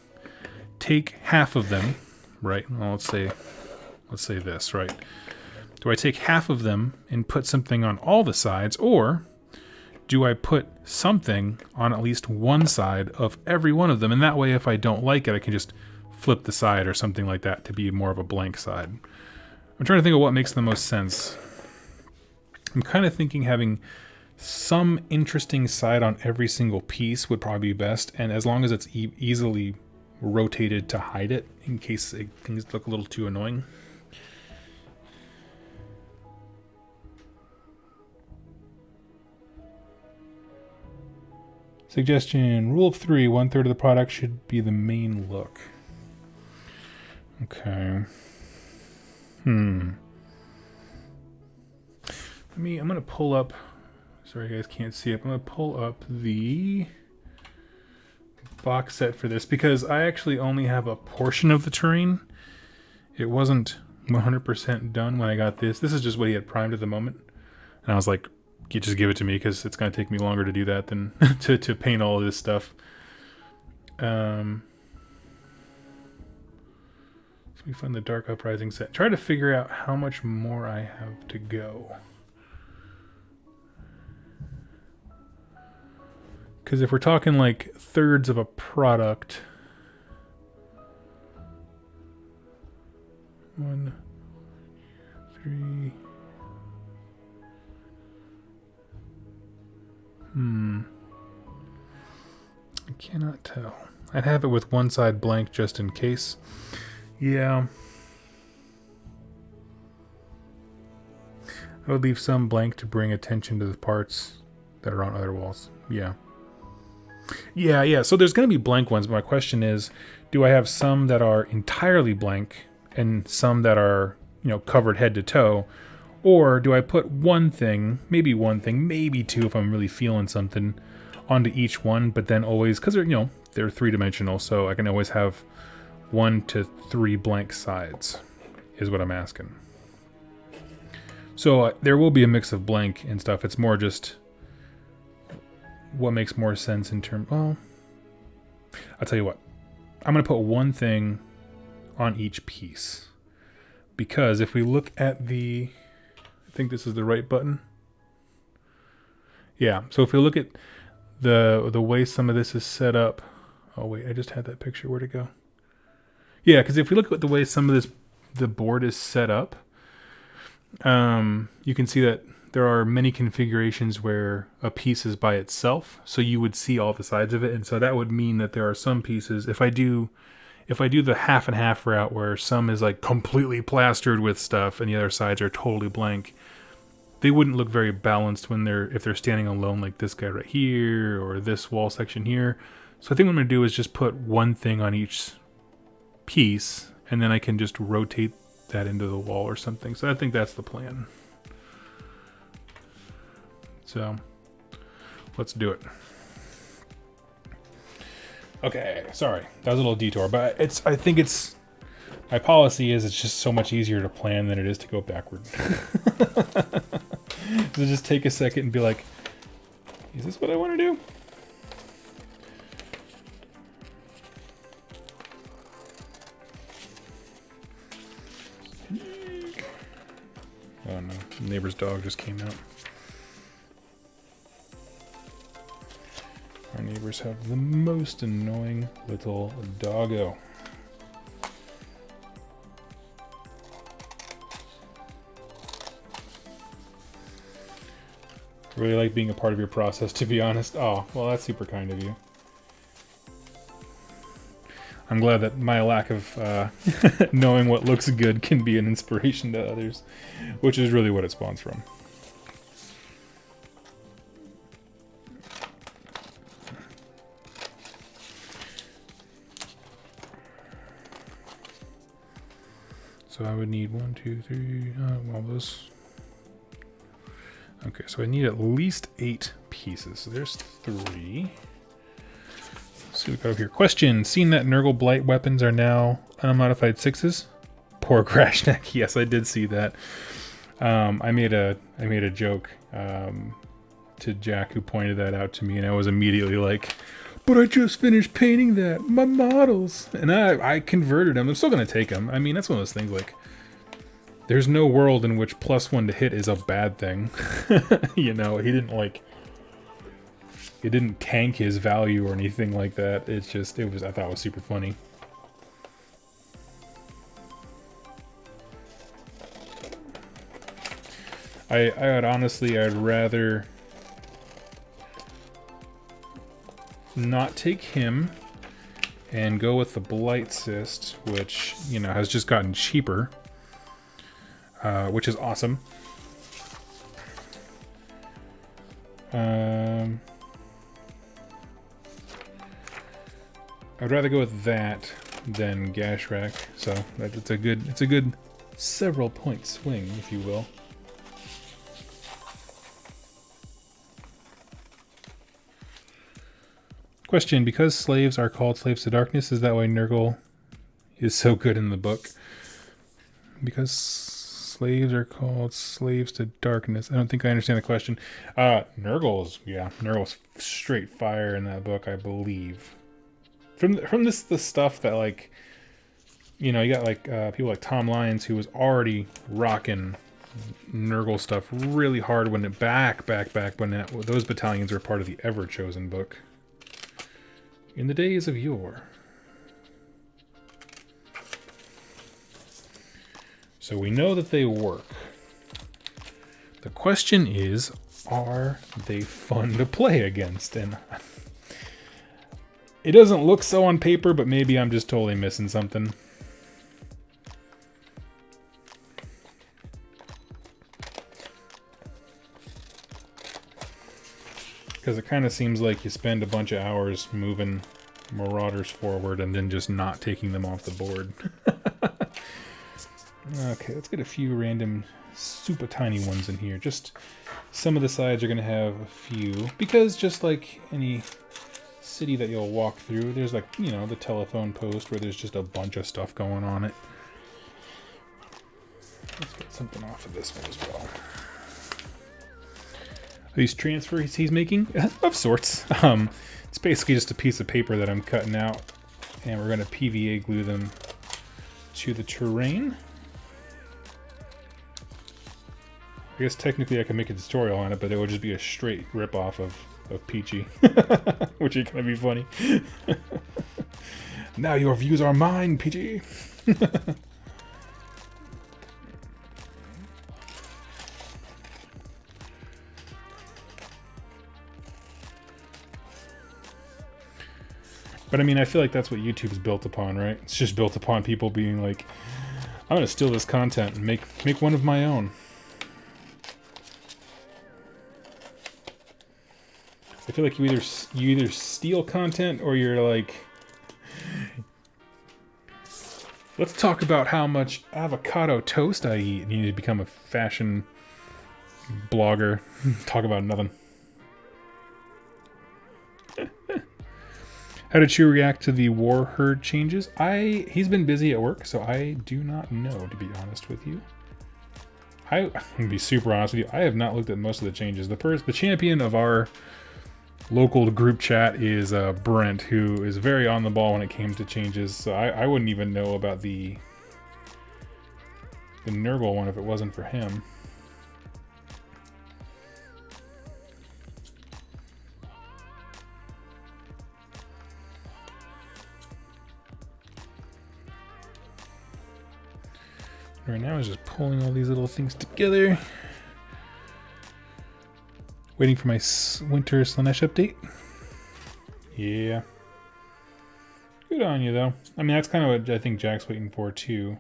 take half of them, right? Well, let's say this, right? Do I take half of them and put something on all the sides, or do I put something on at least one side of every one of them? And that way, if I don't like it, I can just flip the side or something like that to be more of a blank side. I'm trying to think of what makes the most sense. I'm kind of thinking having some interesting side on every single piece would probably be best, and as long as it's easily rotated to hide it in case things look a little too annoying. Suggestion, rule of 3, 1/3 of the product should be the main look. Okay. I'm gonna pull up, sorry you guys can't see it, I'm gonna pull up the box set for this because I actually only have a portion of the terrain. It wasn't 100% done when I got this. This is just what he had primed at the moment. And I was like, you just give it to me because it's going to take me longer to do that than to paint all of this stuff. So we find the Dark Uprising set. Try to figure out how much more I have to go. Because if we're talking like thirds of a product... 1, 3... I cannot tell. I'd have it with one side blank just in case. Yeah. I would leave some blank to bring attention to the parts that are on other walls. Yeah. Yeah. So there's going to be blank ones, but my question is, do I have some that are entirely blank and some that are, covered head to toe? Or do I put one thing, maybe two if I'm really feeling something, onto each one, but then always, because they're three-dimensional, so I can always have 1 to 3 blank sides, is what I'm asking. So there will be a mix of blank and stuff. It's more just what makes more sense in terms... Well, I'll tell you what. I'm going to put one thing on each piece. Because if we look at the... I think this is the right button. Yeah, so if we look at the way some of this is set up... Oh wait, I just had that picture. Where'd it go? Yeah, because if we look at the way some of the board is set up, you can see that there are many configurations where a piece is by itself, so you would see all the sides of it, and so that would mean that there are some pieces. If I do the half and half route where some is like completely plastered with stuff and the other sides are totally blank, they wouldn't look very balanced if they're standing alone, like this guy right here or this wall section here. So I think what I'm going to do is just put one thing on each piece, and then I can just rotate that into the wall or something. So I think that's the plan. So let's do it. Okay, sorry, that was a little detour, but I think my policy is it's just so much easier to plan than it is to go backward. So just take a second and be like, is this what I want to do? Oh no, the neighbor's dog just came out. Our neighbors have the most annoying little doggo. Really like being a part of your process, to be honest. Oh, well, that's super kind of you. I'm glad that my lack of knowing what looks good can be an inspiration to others, which is really what it spawns from. So I would need 1, 2, 3, all those. Okay, so I need at least 8 pieces. So there's 3. Let's see what we got over here. Question, seen that Nergal Blight weapons are now unmodified 6s? Poor Crashneck. Yes, I did see that. I made a joke to Jack, who pointed that out to me, and I was immediately like, but I just finished painting that. My models. And I converted them. I'm still going to take them. I mean, that's one of those things like, there's no world in which +1 to hit is a bad thing. He didn't like it didn't tank his value or anything like that. It's just, I thought it was super funny. I'd rather not take him and go with the Blight Cyst, which, you know, has just gotten cheaper, which is awesome. I'd rather go with that than Gash Rack, so it's a good several point swing, if you will. Question, because slaves are called slaves to darkness, is that why Nergal is so good in the book? Because slaves are called slaves to darkness. I don't think I understand the question. Nergal's straight fire in that book, I believe. From the stuff that, like, you know, you got like people like Tom Lyons, who was already rocking Nergal stuff really hard when it back when those battalions were part of the Ever Chosen book. In the days of yore. So we know that they work. The question is, are they fun to play against? And it doesn't look so on paper, but maybe I'm just totally missing something. Because it kind of seems like you spend a bunch of hours moving Marauders forward and then just not taking them off the board. Okay, let's get a few random super tiny ones in here. Just some of the sides are going to have a few. Because just like any city that you'll walk through, there's, like, you know, the telephone post where there's just a bunch of stuff going on it. Let's get something off of this one as well. These transfers he's making? Of sorts. It's basically just a piece of paper that I'm cutting out, and we're going to PVA glue them to the terrain. I guess technically I could make a tutorial on it, but it would just be a straight rip-off of Peachy, which is going to be funny. Now your views are mine, Peachy! But I mean, I feel like that's what YouTube's built upon, right? It's just built upon people being like, I'm gonna steal this content and make one of my own. I feel like you either steal content or you're like, let's talk about how much avocado toast I eat, and you need to become a fashion blogger. Talk about nothing. How did you react to the war herd changes? He's been busy at work, so I do not know, to be honest with you. I'm gonna be super honest with you. I have not looked at most of the changes. The champion of our local group chat is Brent, who is very on the ball when it came to changes. So I wouldn't even know about the Nergal one if it wasn't for him. Right now is just pulling all these little things together. Waiting for my winter Slanesh update. Yeah. Good on you, though. I mean, that's kind of what I think Jack's waiting for, too.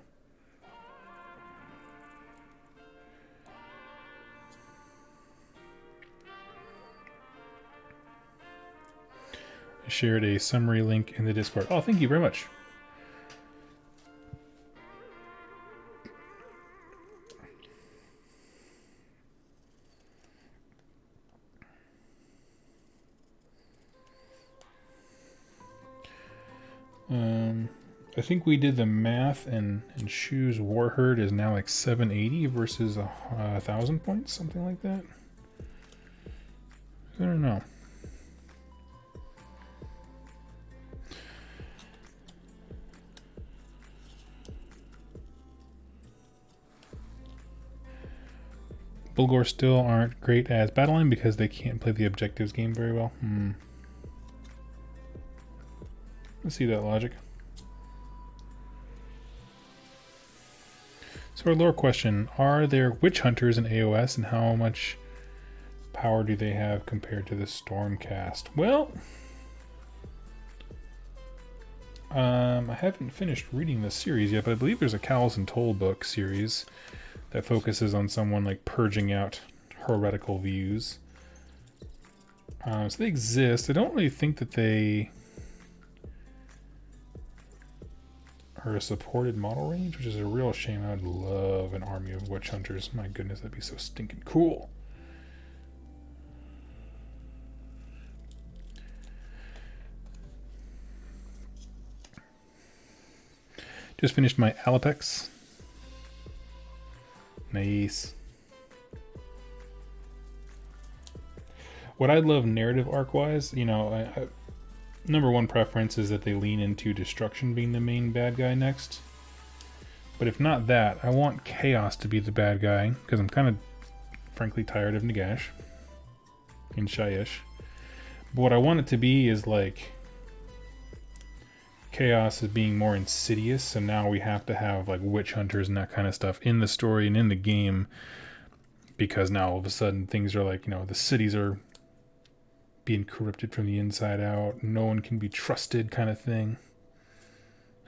I shared a summary link in the Discord. Oh, thank you very much. I think we did the math, and Shu's Warherd is now like 780 versus 1,000 points, something like that. I don't know. Bulgor still aren't great as Battalion because they can't play the objectives game very well. Let's see that logic. So our lore question, are there witch hunters in AOS and how much power do they have compared to the Stormcast? Well, I haven't finished reading this series yet, but I believe there's a Cowls and Toll book series that focuses on someone like purging out heretical views. So they exist. I don't really think that they are a supported model range, which is a real shame. I would love an army of witch hunters. My goodness, that'd be so stinking cool. Just finished my Alapex. Nice. What I love narrative arc-wise, you know, number one preference is that they lean into destruction being the main bad guy next. But if not that, I want chaos to be the bad guy, because I'm kind of, frankly, tired of Nagash and Shyish. But what I want it to be is like chaos is being more insidious, so now we have to have like witch hunters and that kind of stuff in the story and in the game, because now all of a sudden things are like, you know, the cities are being corrupted from the inside out, no one can be trusted kind of thing.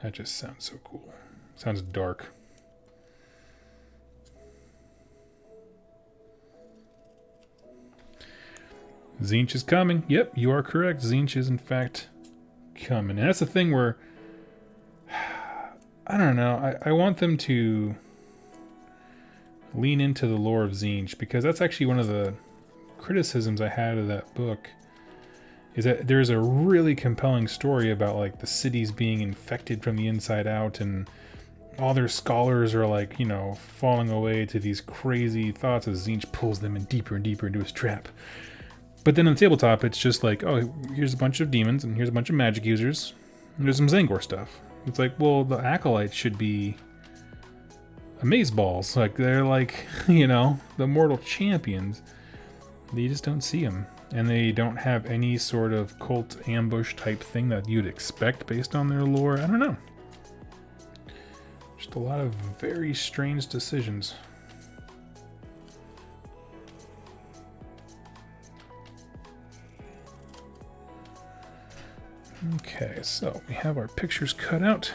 That just sounds so cool. Sounds dark. Tzeentch is coming. Yep, you are correct. Tzeentch is in fact coming. And that's the thing where I don't know, I want them to lean into the lore of Tzeentch, because that's actually one of the criticisms I had of that book, is that there's a really compelling story about like the cities being infected from the inside out, and all their scholars are like, you know, falling away to these crazy thoughts as Tzeentch pulls them in deeper and deeper into his trap. But then on the tabletop, it's just like, oh, here's a bunch of demons, and here's a bunch of magic users, and there's some Zangor stuff. It's like, well, the Acolytes should be amazeballs. Like, they're like, you know, the mortal champions. You just don't see them. And they don't have any sort of cult ambush type thing that you'd expect based on their lore. I don't know. Just a lot of very strange decisions. Okay, so we have our pictures cut out.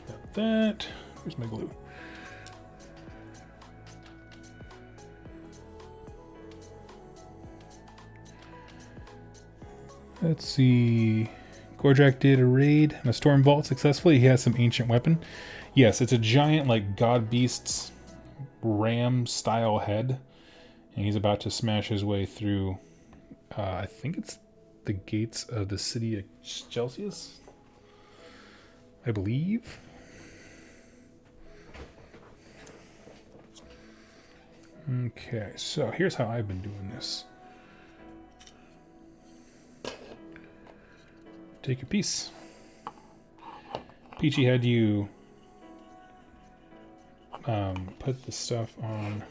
Got that. Where's my glue? Let's see. Gorjak did a raid on a storm vault successfully. He has some ancient weapon. Yes, it's a giant, like, god beast's ram style head. And he's about to smash his way through, I think it's the gates of the city of Celsius, I believe. Okay, so here's how I've been doing this. Take your piece. Peachy had you put the stuff on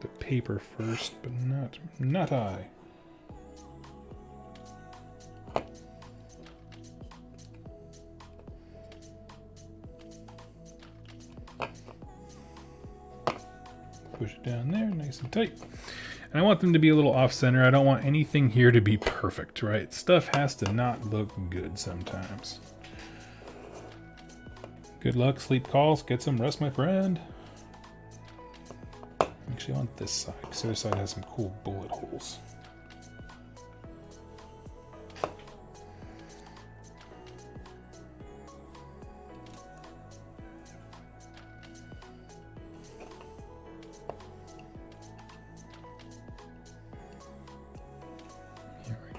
the paper first, but not I. Push it down there, nice and tight. And I want them to be a little off-center. I don't want anything here to be perfect, right? Stuff has to not look good sometimes. Good luck, sleep calls, get some rest, my friend. Actually, I want this side, because the other side has some cool bullet holes.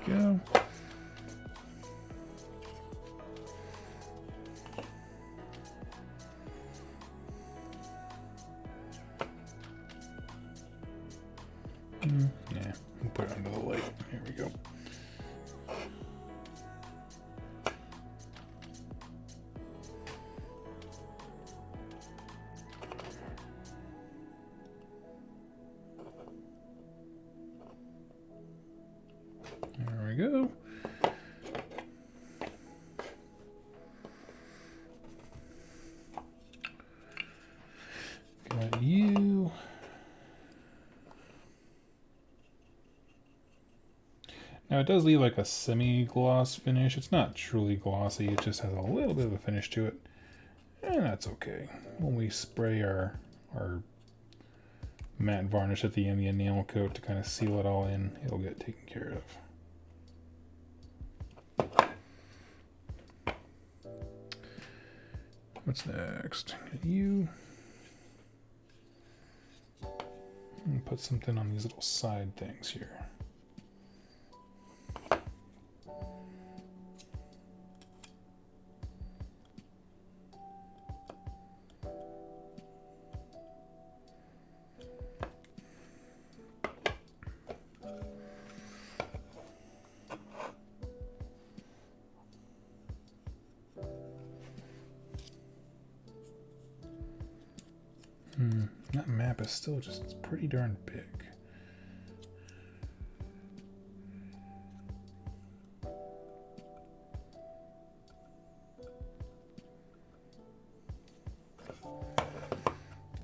Go. Yeah, we'll put it under the light. Here we go. Now it does leave like a semi-gloss finish. It's not truly glossy, it just has a little bit of a finish to it. And that's okay. When we spray our matte varnish at the end, the enamel coat to kind of seal it all in, it'll get taken care of. What's next? You. And put something on these little side things here. That map is still just, it's pretty darn big.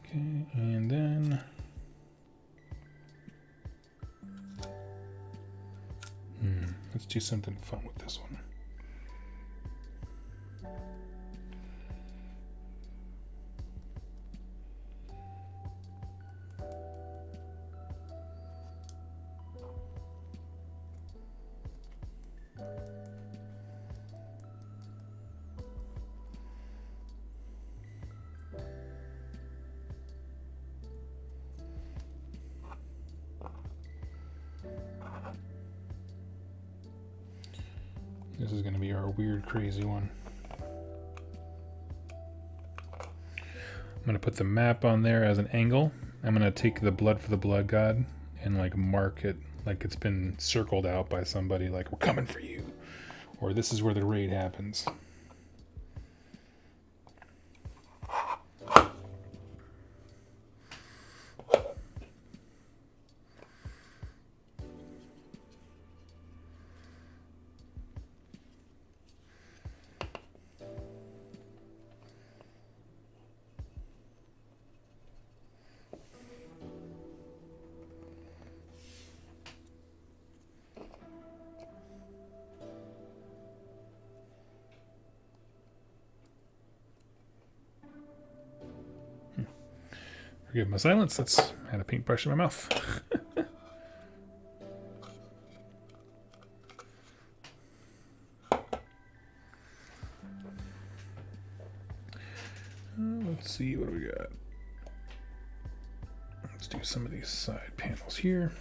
Okay, and then let's do something fun with this one. This is going to be our weird, crazy one. I'm going to put the map on there as an angle. I'm going to take the blood for the blood god and like mark it like it's been circled out by somebody, like we're coming for you, or this is where the raid happens. Forgive my silence, that's had a paintbrush in my mouth. Let's see, what do we got? Let's do some of these side panels here.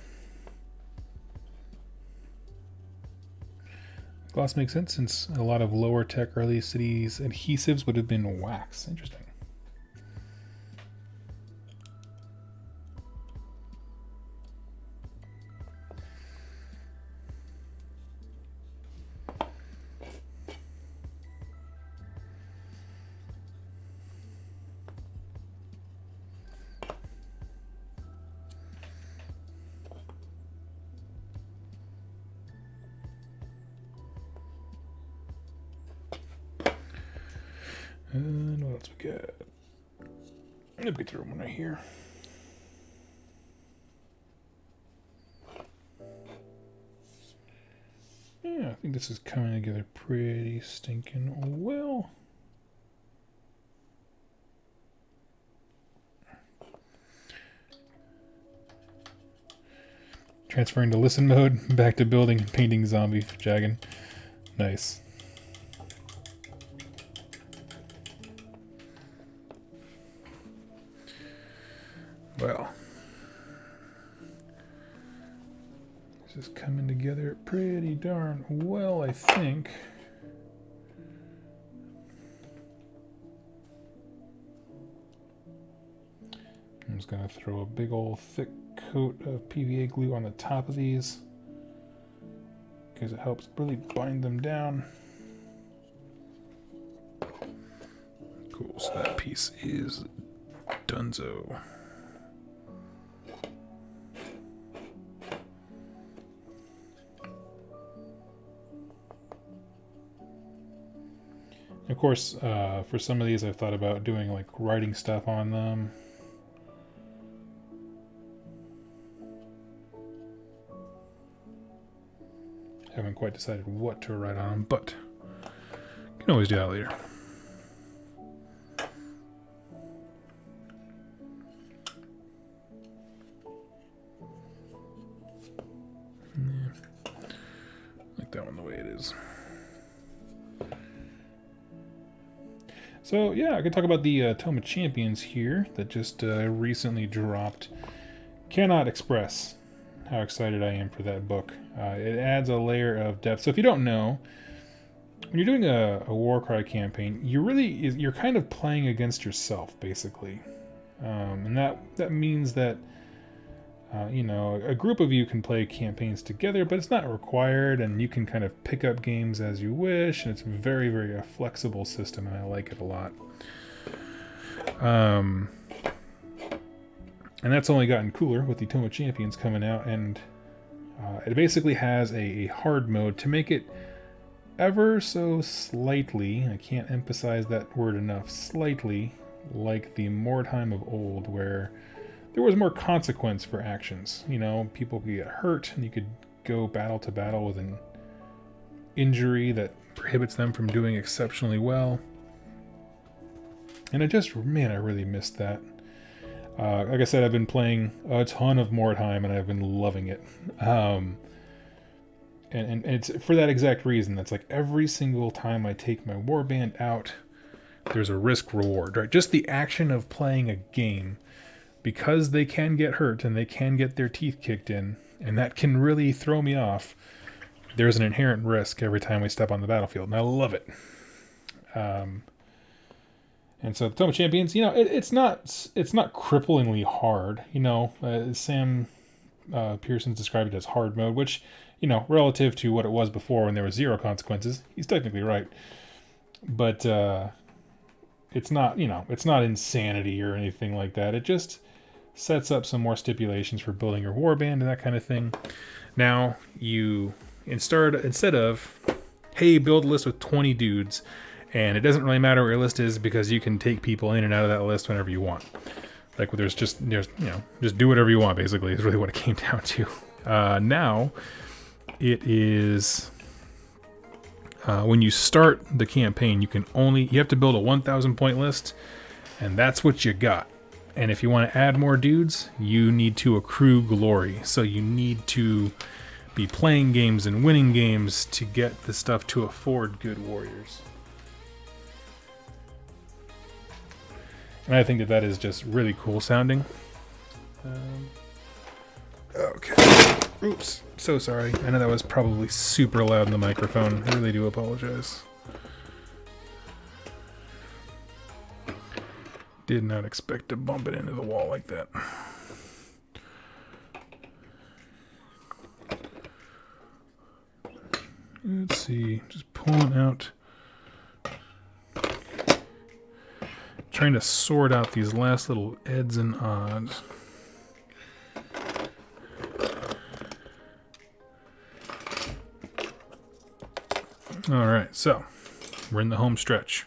Gloss makes sense since a lot of lower tech early cities adhesives would have been wax. Interesting. And what else we got? Maybe we throw one right here. Yeah, I think this is coming together pretty stinking well. Transferring to listen mode, back to building and painting zombie for Jagan. Nice. Well, this is coming together pretty darn well, I think. I'm just going to throw a big old thick coat of PVA glue on the top of these because it helps really bind them down. Cool, so that piece is donezo. Of course, for some of these I've thought about doing like writing stuff on them. Haven't quite decided what to write on them, but can always do that later. Yeah. Like that one the way it is. So yeah, I could talk about the Tome of Champions here that just recently dropped. Cannot express how excited I am for that book. It adds a layer of depth. So if you don't know, when you're doing a Warcry campaign, you're kind of playing against yourself, basically, and that means that you know, a group of you can play campaigns together, but it's not required, and you can kind of pick up games as you wish, and it's very, very a flexible system, and I like it a lot. And that's only gotten cooler with the Tome of Champions coming out, and it basically has a hard mode to make it ever so slightly, I can't emphasize that word enough, slightly like the Mordheim of old, where there was more consequence for actions. You know, people could get hurt, and you could go battle to battle with an injury that prohibits them from doing exceptionally well. And I really missed that. Like I said, I've been playing a ton of Mordheim, and I've been loving it. And it's for that exact reason. That's like every single time I take my warband out, there's a risk reward, right? Just the action of playing a game, because they can get hurt and they can get their teeth kicked in, and that can really throw me off. There's an inherent risk every time we step on the battlefield, and I love it. And so the Tome of Champions, you know, it's not cripplingly hard. You know, Sam Pearson's described it as hard mode, which, you know, relative to what it was before when there was 0 consequences, he's technically right. But it's not, you know, it's not insanity or anything like that. It just sets up some more stipulations for building your warband and that kind of thing. Now, you instead of, hey, build a list with 20 dudes, and it doesn't really matter what your list is because you can take people in and out of that list whenever you want. Like, there's you know, just do whatever you want, basically, is really what it came down to. Now, it is, when you start the campaign, you have to build a 1,000 point list, and that's what you got. And if you want to add more dudes, you need to accrue glory. So you need to be playing games and winning games to get the stuff to afford good warriors. And I think that is just really cool sounding. Okay. Oops. So sorry. I know that was probably super loud in the microphone. I really do apologize. Did not expect to bump it into the wall like that. Let's see. Just pulling out. Trying to sort out these last little eds and odds. Alright, so we're in the home stretch.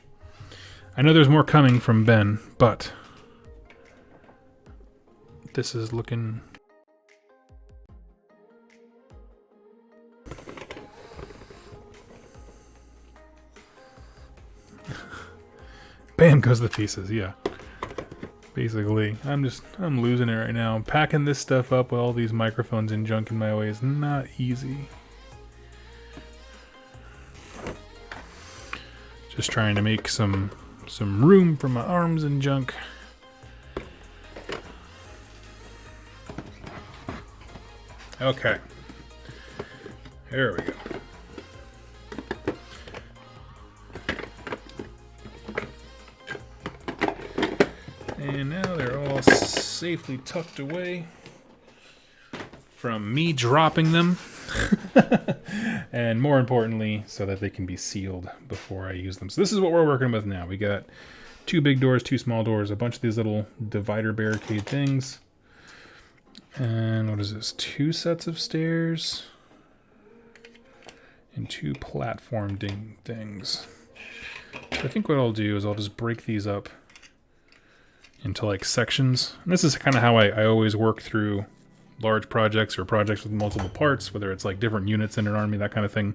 I know there's more coming from Ben, but this is looking... Bam goes the pieces, yeah. Basically, I'm losing it right now. Packing this stuff up with all these microphones and junk in my way is not easy. Just trying to make some room for my arms and junk. Okay. There we go. And now they're all safely tucked away from me dropping them. And more importantly, so that they can be sealed before I use them. So this is what we're working with now. We got 2 big doors, 2 small doors, a bunch of these little divider barricade things. And what is this? 2 sets of stairs and 2 platform things. So I think what I'll do is I'll just break these up into like sections. And this is kind of how I always work through large projects or projects with multiple parts, whether it's like different units in an army, that kind of thing,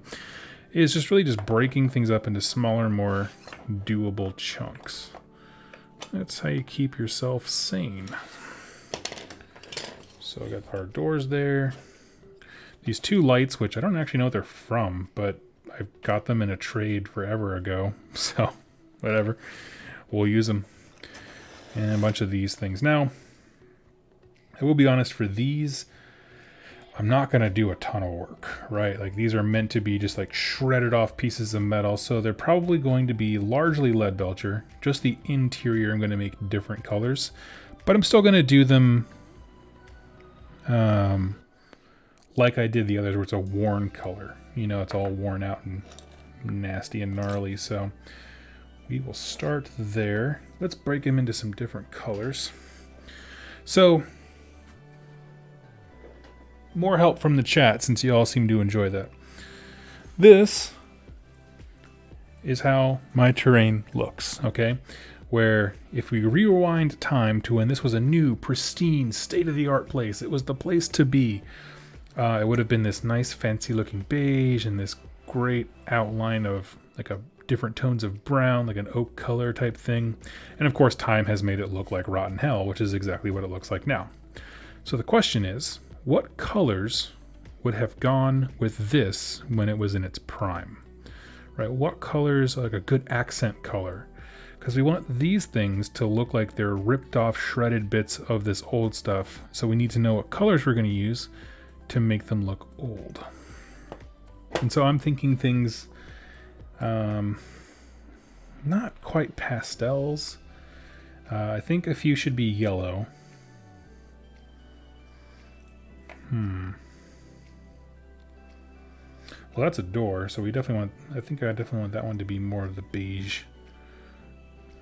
is just really just breaking things up into smaller, more doable chunks. That's how you keep yourself sane. So I got our doors there. These two lights, which I don't actually know what they're from, but I got them in a trade forever ago. So whatever, we'll use them. And a bunch of these things. Now, I will be honest, for these, I'm not going to do a ton of work, right? Like these are meant to be just like shredded off pieces of metal. So they're probably going to be largely lead belcher. Just the interior I'm going to make different colors. But I'm still going to do them like I did the others, where it's a worn color. You know, it's all worn out and nasty and gnarly. So we will start there. Let's break them into some different colors. So more help from the chat, since you all seem to enjoy that. This is how my terrain looks, okay? Where if we rewind time to when this was a new, pristine, state-of-the-art place, it was the place to be. It would have been this nice, fancy-looking beige and this great outline of like a different tones of brown, like an oak color type thing. And of course, time has made it look like rotten hell, which is exactly what it looks like now. So the question is, what colors would have gone with this when it was in its prime, right? What colors are like a good accent color? Because we want these things to look like they're ripped off, shredded bits of this old stuff. So we need to know what colors we're going to use to make them look old. And so I'm thinking things, not quite pastels. I think a few should be yellow. Well, that's a door, so we definitely want, I think I definitely want that one to be more of the beige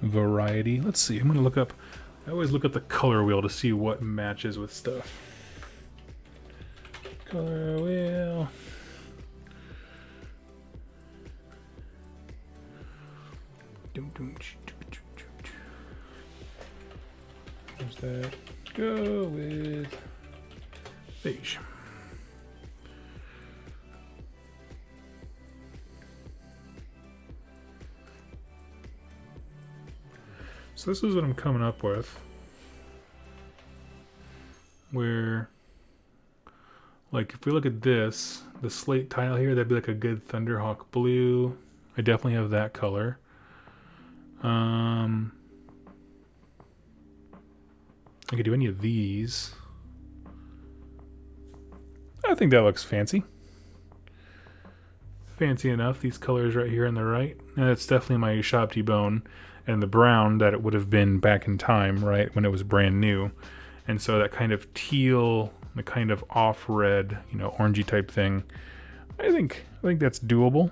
variety. Let's see, I'm going to look up, I always look at the color wheel to see what matches with stuff. Color wheel. Where's that? Go with beige. So this is what I'm coming up with, where, like, if we look at this, the slate tile here, that'd be like a good Thunderhawk blue. I definitely have that color. I could do any of these. I think that looks fancy. Fancy enough, these colors right here on the right. And that's definitely my Ushabti bone. And the brown that it would have been back in time, right, when it was brand new. And so that kind of teal, the kind of off red, you know, orangey type thing. I think that's doable.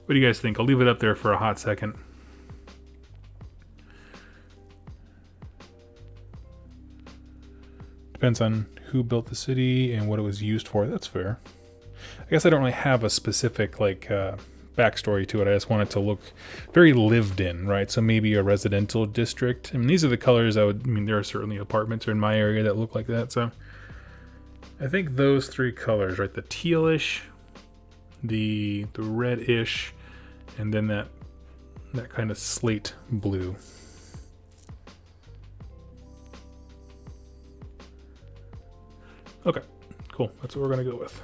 What do you guys think? I'll leave it up there for a hot second. Depends on who built the city and what it was used for. That's fair. I guess I don't really have a specific, like, backstory to it. I just want it to look very lived in, right? So maybe a residential district. I mean, these are the colors I mean, there are certainly apartments in my area that look like that. So I think those three colors, right? The tealish, the reddish, and then that kind of slate blue. Okay, cool. That's what we're going to go with.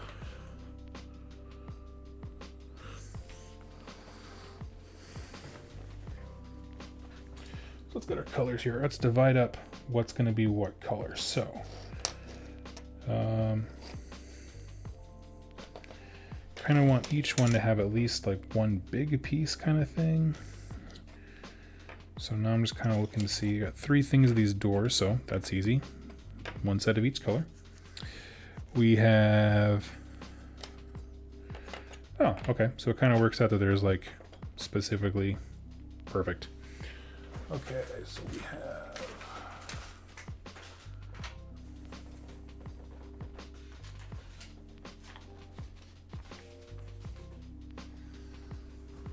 So let's get our colors here. Let's divide up what's going to be what color. So, kind of want each one to have at least like one big piece kind of thing. So now I'm just kind of looking to see, you got three things of these doors, so that's easy. One set of each color. We have, oh, okay. So it kind of works out that there's like specifically, perfect. Okay, so we have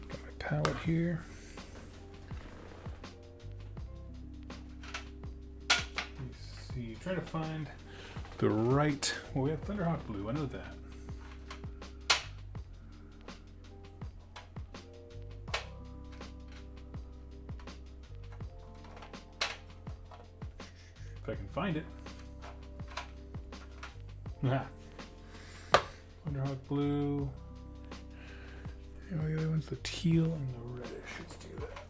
got my palette here. Let's see, trying to find the right. Well, we have Thunderhawk blue. I know that. If I can find it. Thunderhawk blue. You know, the other one's the teal and the reddish. Let's do that.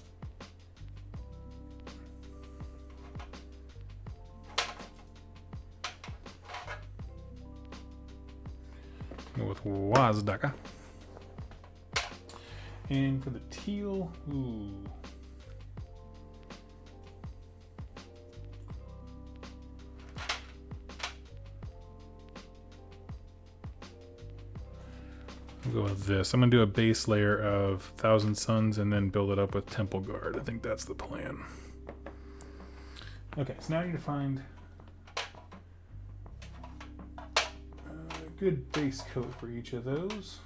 Go with Wazdaka. And for the teal, ooh. We'll go with this. I'm going to do a base layer of Thousand Suns and then build it up with Temple Guard. I think that's the plan. Okay, so now I need to find a good base coat for each of those.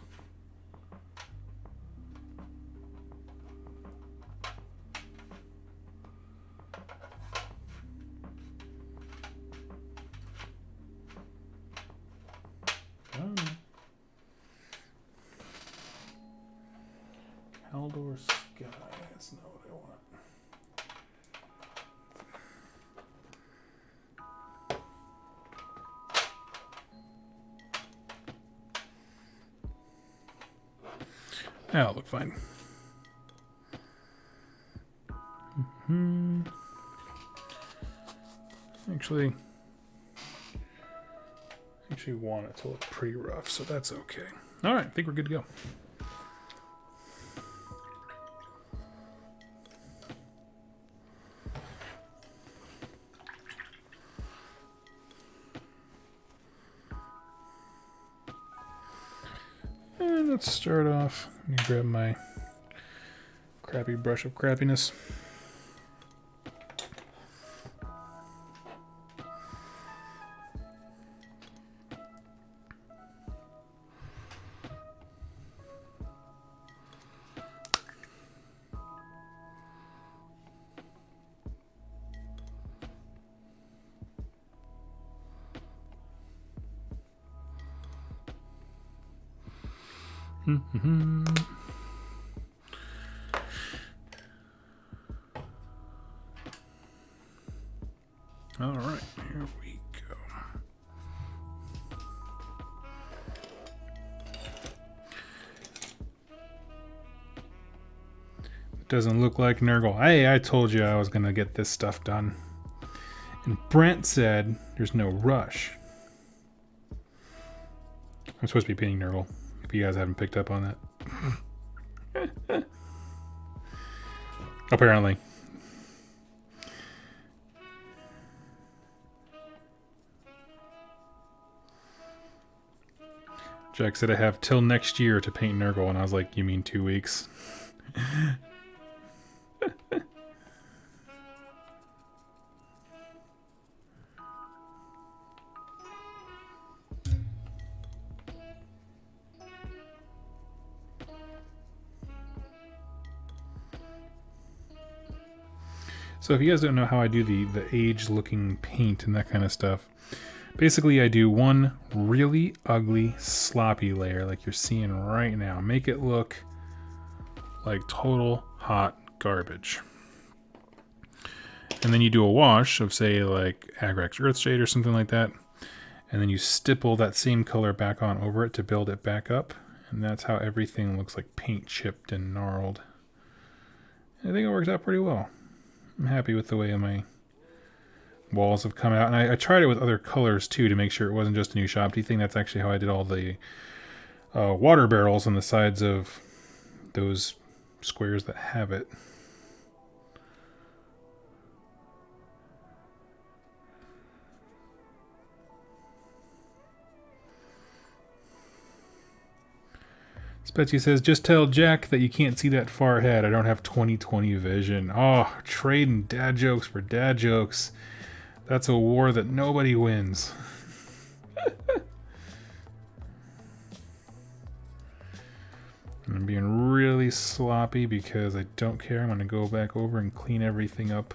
Haldor Sky, that's not what I want. That'll look fine. Actually want it to look pretty rough, so that's okay. All right, I think we're good to go. And let's start off. Let me grab my crappy brush of crappiness. All right, here we go. It doesn't look like Nergal. Hey, I told you I was going to get this stuff done. And Brent said there's no rush. I'm supposed to be painting Nergal, if you guys haven't picked up on that. Apparently. Jack said I have till next year to paint Nergal, and I was like, you mean 2 weeks? So if you guys don't know how I do the age-looking paint and that kind of stuff, basically I do one really ugly, sloppy layer like you're seeing right now. Make it look like total hot garbage. And then you do a wash of, say, like Agrax Earthshade or something like that. And then you stipple that same color back on over it to build it back up. And that's how everything looks like paint chipped and gnarled. I think it worked out pretty well. I'm happy with the way my walls have come out. And I tried it with other colors too to make sure it wasn't just a new Shopty thing. That's actually how I did all the water barrels on the sides of those squares that have it. Spetsy says, just tell Jack that you can't see that far ahead. I don't have 20/20 vision. Oh, trading dad jokes for dad jokes. That's a war that nobody wins. I'm being really sloppy because I don't care. I'm going to go back over and clean everything up.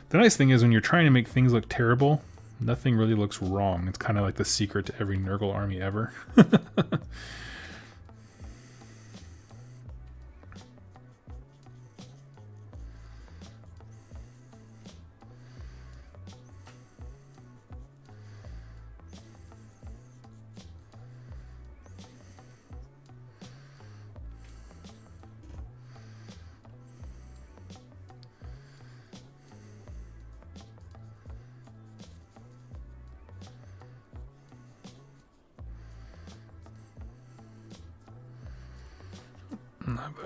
The nice thing is when you're trying to make things look terrible, Nothing really looks wrong. It's kind of like the secret to every Nergal army ever.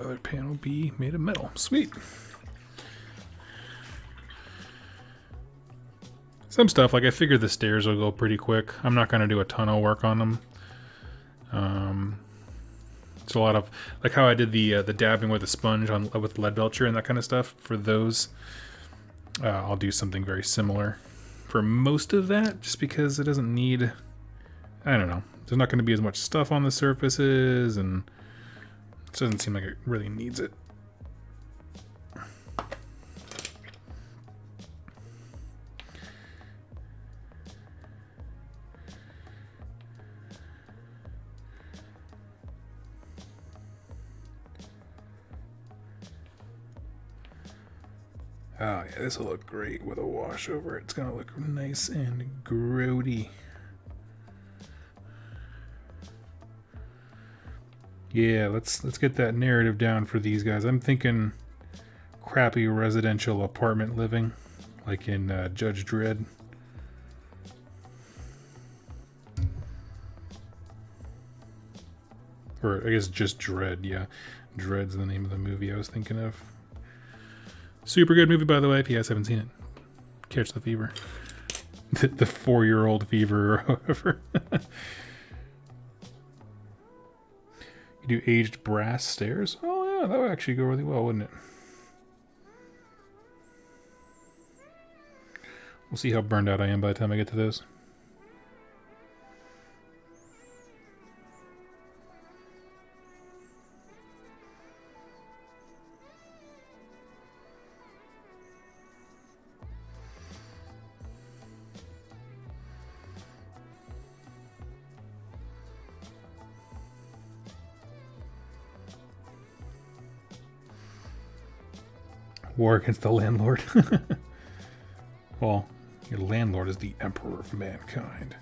The other panel B made of metal. Sweet. Some stuff, like I figured the stairs will go pretty quick. I'm not going to do a ton of work on them. It's a lot of, like how I did the dabbing with a sponge on with lead belcher and that kind of stuff. For those, I'll do something very similar for most of that, just because it doesn't need, I don't know, there's not going to be as much stuff on the surfaces, and it doesn't seem like it really needs it. Oh yeah, this will look great with a wash over it. It's gonna look nice and grody. Yeah, let's get that narrative down for these guys. I'm thinking crappy residential apartment living, like in Judge Dredd. Or I guess just Dredd, yeah. Dredd's the name of the movie I was thinking of. Super good movie, by the way, if you guys haven't seen it. Catch the Fever. The 4-year-old fever or whatever. You do aged brass stairs? Oh yeah, that would actually go really well, wouldn't it? We'll see how burned out I am by the time I get to those. War against the landlord. Well, your landlord is the emperor of mankind.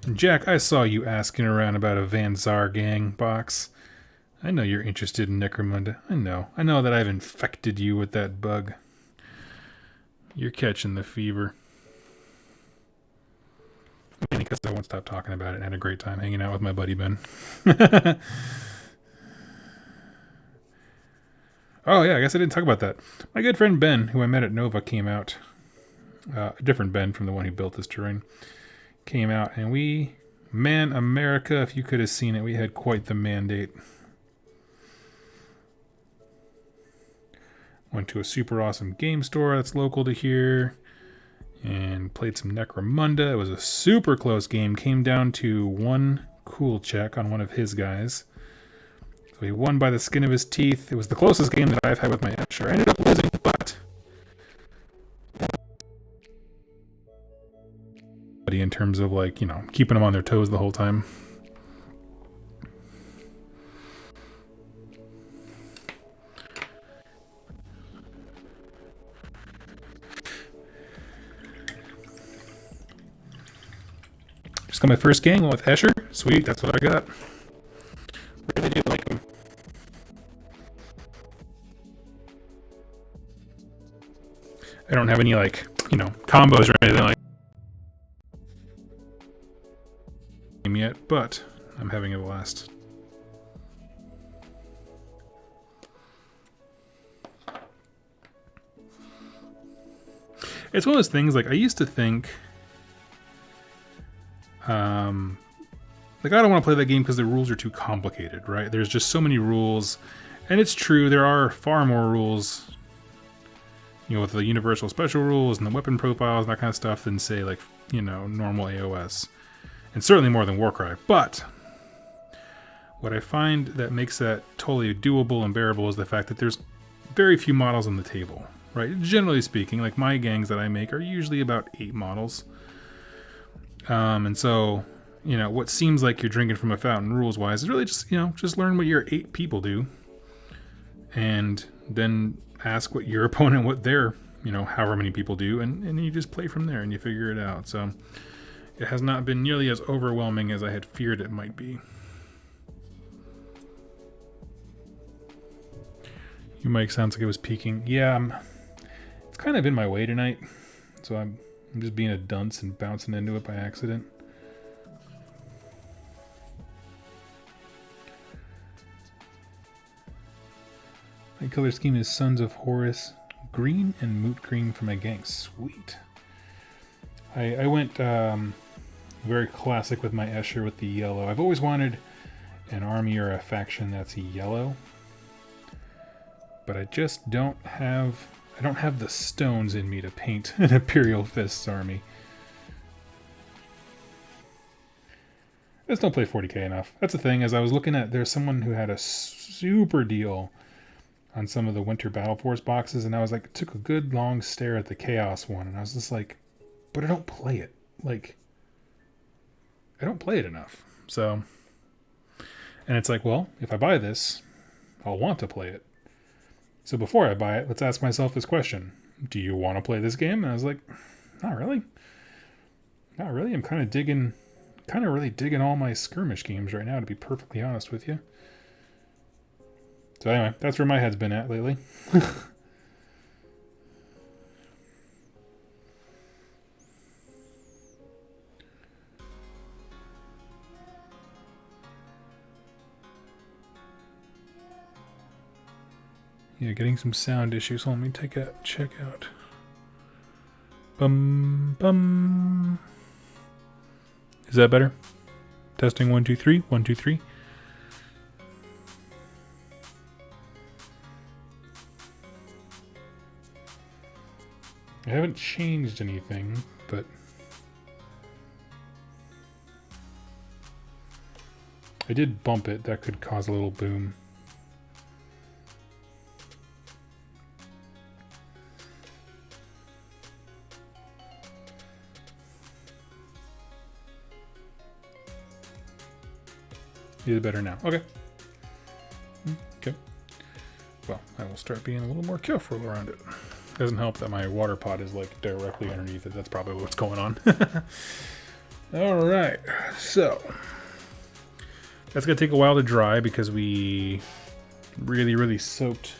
And Jack, I saw you asking around about a Van Zar gang box. I know you're interested in Necromunda. I know that I've infected you with that bug. You're catching the fever. Because I won't stop talking about it and had a great time hanging out with my buddy Ben. Oh yeah, I guess I didn't talk about that. My good friend Ben, who I met at Nova, came out. A different Ben from the one who built this terrain. Came out, and we... Man, America, if you could have seen it, we had quite the mandate. Went to a super awesome game store that's local to here. And played some Necromunda. It was a super close game. Came down to one cool check on one of his guys. So he won by the skin of his teeth. It was the closest game that I've had with my Escher. I ended up losing, but... in terms of, like, you know, keeping them on their toes the whole time. Just got my first game with Escher. Sweet, that's what I got. Really do like him. I don't have any, like, you know, combos or anything like yet, but I'm having a blast. It's one of those things, like, I used to think like, I don't want to play that game because the rules are too complicated, right? There's just so many rules, and it's true, there are far more rules, you know, with the universal special rules and the weapon profiles and that kind of stuff than, say, like, you know, normal AOS. And certainly more than Warcry. But what I find that makes that totally doable and bearable is the fact that there's very few models on the table. right? Generally speaking, like my gangs that I make are usually about 8 models. And so, you know, what seems like you're drinking from a fountain rules wise is really just, you know, just learn what your 8 people do. And then ask what your opponent, what their, you know, however many people do. And you just play from there and you figure it out. So it has not been nearly as overwhelming as I had feared it might be. Your mic sounds like it was peaking. Yeah, it's kind of in my way tonight. So I'm just being a dunce and bouncing into it by accident. My color scheme is Sons of Horus, green and moot green for my gang. Sweet. I went very classic with my Escher with the yellow. I've always wanted an army or a faction that's yellow, but I just don't have the stones in me to paint an Imperial Fists army. I just don't play 40k enough. That's the thing, as I was looking at, there's someone who had a super deal on some of the Winter Battle Force boxes, and I was like, took a good long stare at the Chaos one, and I was just like, but I don't play it. Like, I don't play it enough. So, and it's like, well, if I buy this, I'll want to play it. So before I buy it, let's ask myself this question. Do you want to play this game? And I was like, not really. Not really. I'm kind of really digging all my skirmish games right now, to be perfectly honest with you. So anyway, that's where my head's been at lately. Yeah, getting some sound issues. Let me take a check out. Bum bum. Is that better? Testing 1 2 3 1 2 3. I haven't changed anything, but I did bump it. That could cause a little boom. Is it better now? Okay. Okay. Well, I will start being a little more careful around it. Doesn't help that my water pot is like directly underneath it. That's probably what's going on. All right. So that's going to take a while to dry because we really soaked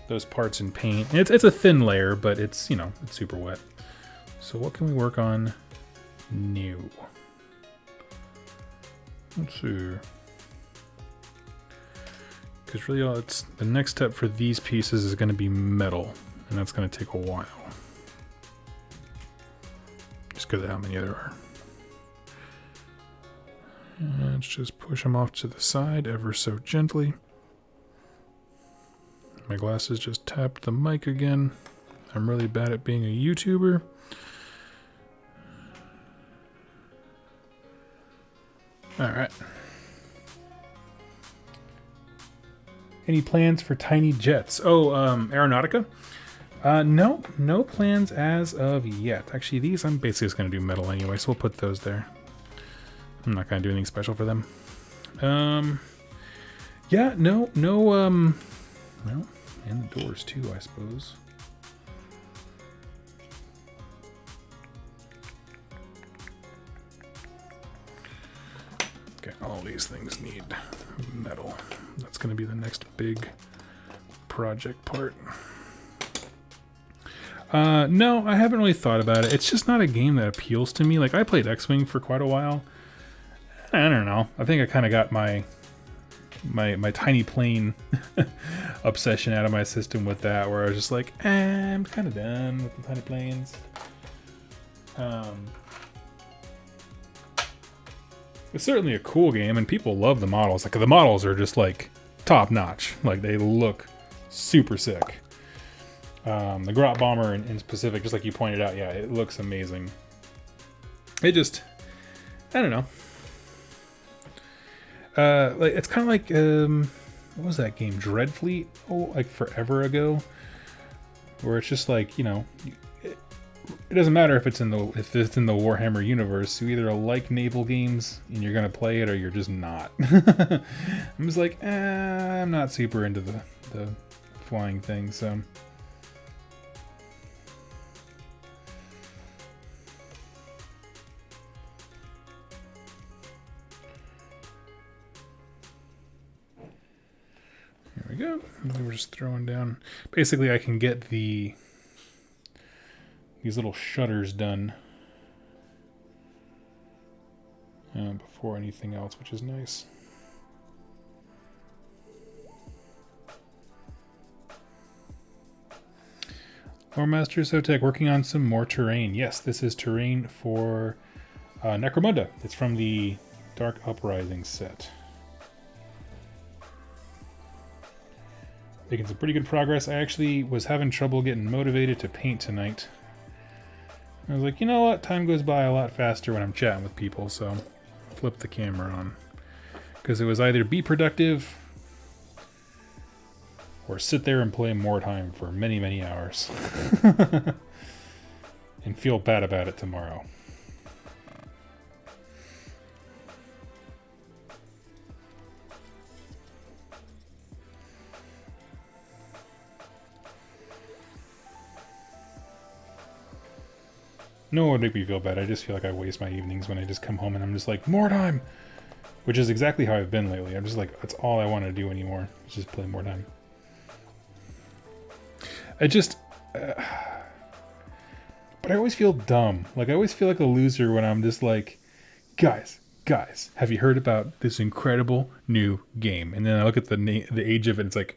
those parts in paint. It's a thin layer, but it's, you know, it's super wet. So what can we work on new? Let's see. Because really all it's the next step for these pieces is going to be metal, and that's going to take a while. Just because of how many there are. And let's just push them off to the side ever so gently. My glasses just tapped the mic again. I'm really bad at being a YouTuber. Alright. Any plans for tiny jets? Oh, Aeronautica? No plans as of yet. Actually, these I'm basically just going to do metal anyway, so we'll put those there. I'm not going to do anything special for them. Yeah, no, well, and the doors too, I suppose. Okay, all these things need metal. That's going to be the next big project part. No, I haven't really thought about it. It's just not a game that appeals to me. Like, I played X-Wing for quite a while. I don't know. I think I kind of got my tiny plane obsession out of my system with that, where I was just like, I'm kind of done with the tiny planes. It's certainly a cool game, and people love the models. Like, the models are just like top notch. Like, they look super sick. The Grot Bomber in specific, just like you pointed out, yeah, it looks amazing. It just, I don't know. Like, it's kind of like, what was that game? Dreadfleet? Oh, like forever ago, where it's just like, you know, it doesn't matter if it's in the Warhammer universe. You either like naval games and you're gonna play it, or you're just not. I'm just like, I'm not super into the flying thing, so. Here we go. We're just throwing down. Basically, I can get these little shutters done before anything else, which is nice. Lore Master Sotek working on some more terrain. Yes, this is terrain for Necromunda. It's from the Dark Uprising set. Making some pretty good progress. I actually was having trouble getting motivated to paint tonight. I was like, you know what? Time goes by a lot faster when I'm chatting with people, so flip the camera on. Because it was either be productive or sit there and play more time for many, many hours. And feel bad about it tomorrow. No one would make me feel bad. I just feel like I waste my evenings when I just come home and I'm just like, more time! Which is exactly how I've been lately. I'm just like, that's all I want to do anymore. Is just play more time. I just... but I always feel dumb. Like, I always feel like a loser when I'm just like, guys, have you heard about this incredible new game? And then I look at the age of it, and it's like,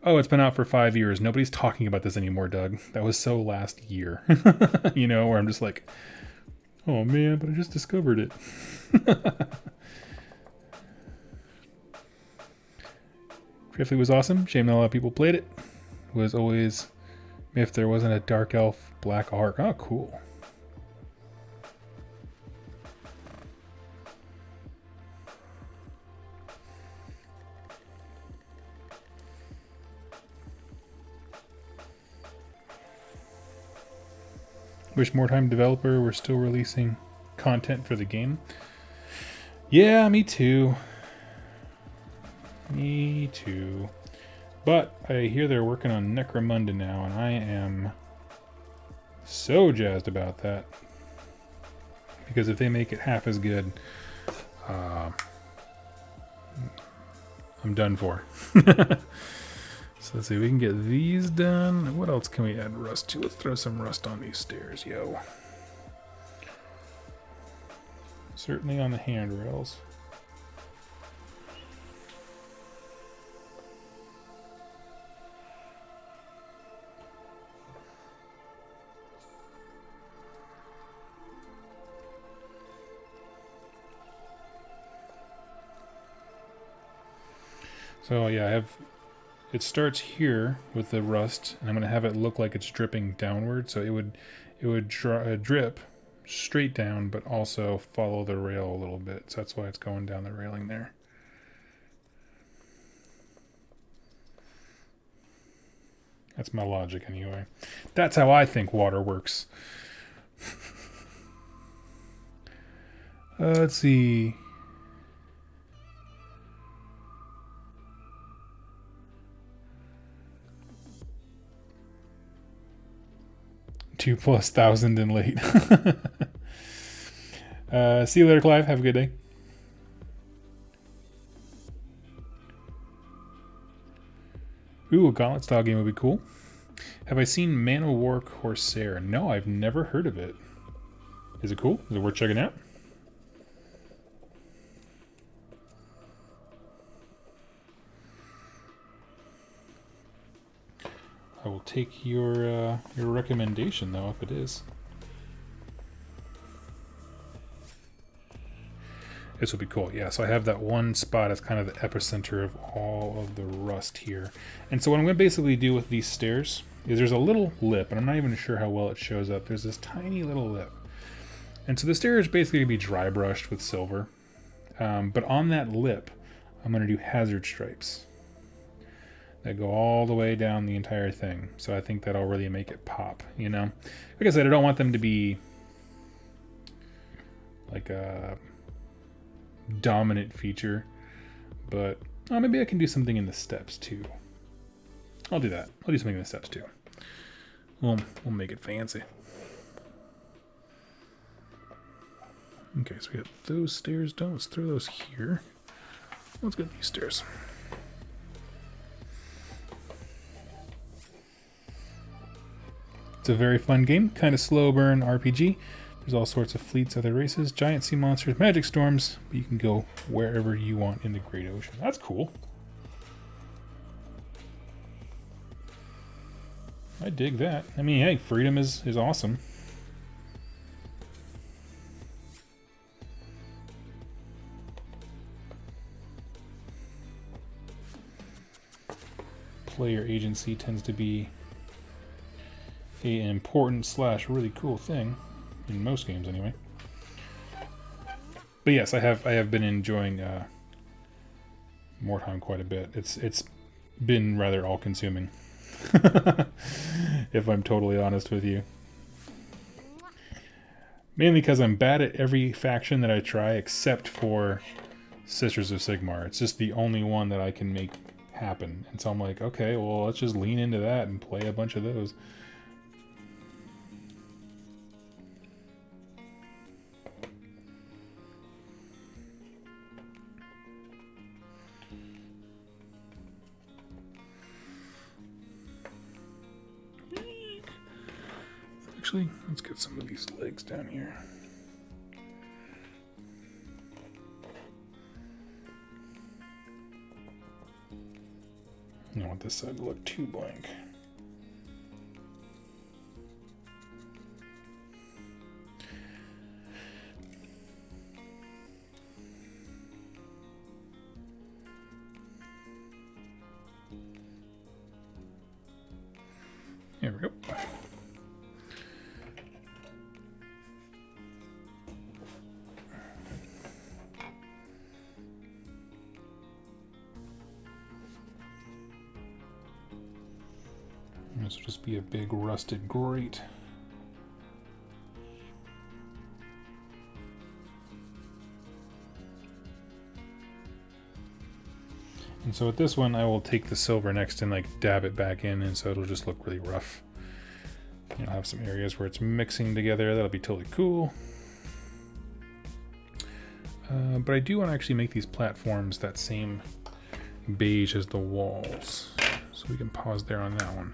oh, it's been out for 5 years. Nobody's talking about this anymore, Doug. That was so last year. You know, where I'm just like, oh man, but I just discovered it. Driftley was awesome. Shame not a lot of people played it. It was always, if there wasn't a Dark Elf Black Ark. Oh, cool. Wish More Time developer were still releasing content for the game. Yeah, me too. Me too. But I hear they're working on Necromunda now, and I am so jazzed about that. Because if they make it half as good, I'm done for. So let's see, we can get these done. What else can we add rust to? Let's throw some rust on these stairs, yo. Certainly on the handrails. So yeah, I have... It starts here with the rust, and I'm going to have it look like it's dripping downward, so it would drip straight down, but also follow the rail a little bit. So that's why it's going down the railing there. That's my logic anyway. That's how I think water works. Let's see. $2,000+ and late. See you later, Clive. Have a good day. Ooh, a Gauntlet style game would be cool. Have I seen Man o' War Corsair? No, I've never heard of it. Is it cool? Is it worth checking out? I will take your recommendation, though, if it is. This will be cool. Yeah, so I have that one spot as kind of the epicenter of all of the rust here. And so what I'm going to basically do with these stairs is there's a little lip, and I'm not even sure how well it shows up. There's this tiny little lip. And so the stair is basically going to be dry brushed with silver. But on that lip, I'm going to do hazard stripes. that go all the way down the entire thing. So I think that'll really make it pop, you know? Like I said, I don't want them to be like a dominant feature, but maybe I can do something in the steps too. I'll do that. I'll do something in the steps too. We'll make it fancy. Okay, so we got those stairs done. Let's throw those here. Let's get these stairs. It's a very fun game, kind of slow burn RPG. There's all sorts of fleets, other races, giant sea monsters, magic storms, but you can go wherever you want in the Great Ocean. That's cool. I dig that. I mean, hey, freedom is awesome. Player agency tends to be an important / really cool thing in most games, anyway. But yes, I have been enjoying Mordheim quite a bit. It's been rather all-consuming, if I'm totally honest with you. Mainly because I'm bad at every faction that I try, except for Sisters of Sigmar. It's just the only one that I can make happen. And so I'm like, okay, well, let's just lean into that and play a bunch of those. Actually, let's get some of these legs down here. I don't want this side to look too blank. There we go. This will just be a big rusted grate. And so with this one, I will take the silver next and like dab it back in, and so it'll just look really rough. You'll have some areas where it's mixing together. That'll be totally cool. But I do want to actually make these platforms that same beige as the walls. So we can pause there on that one.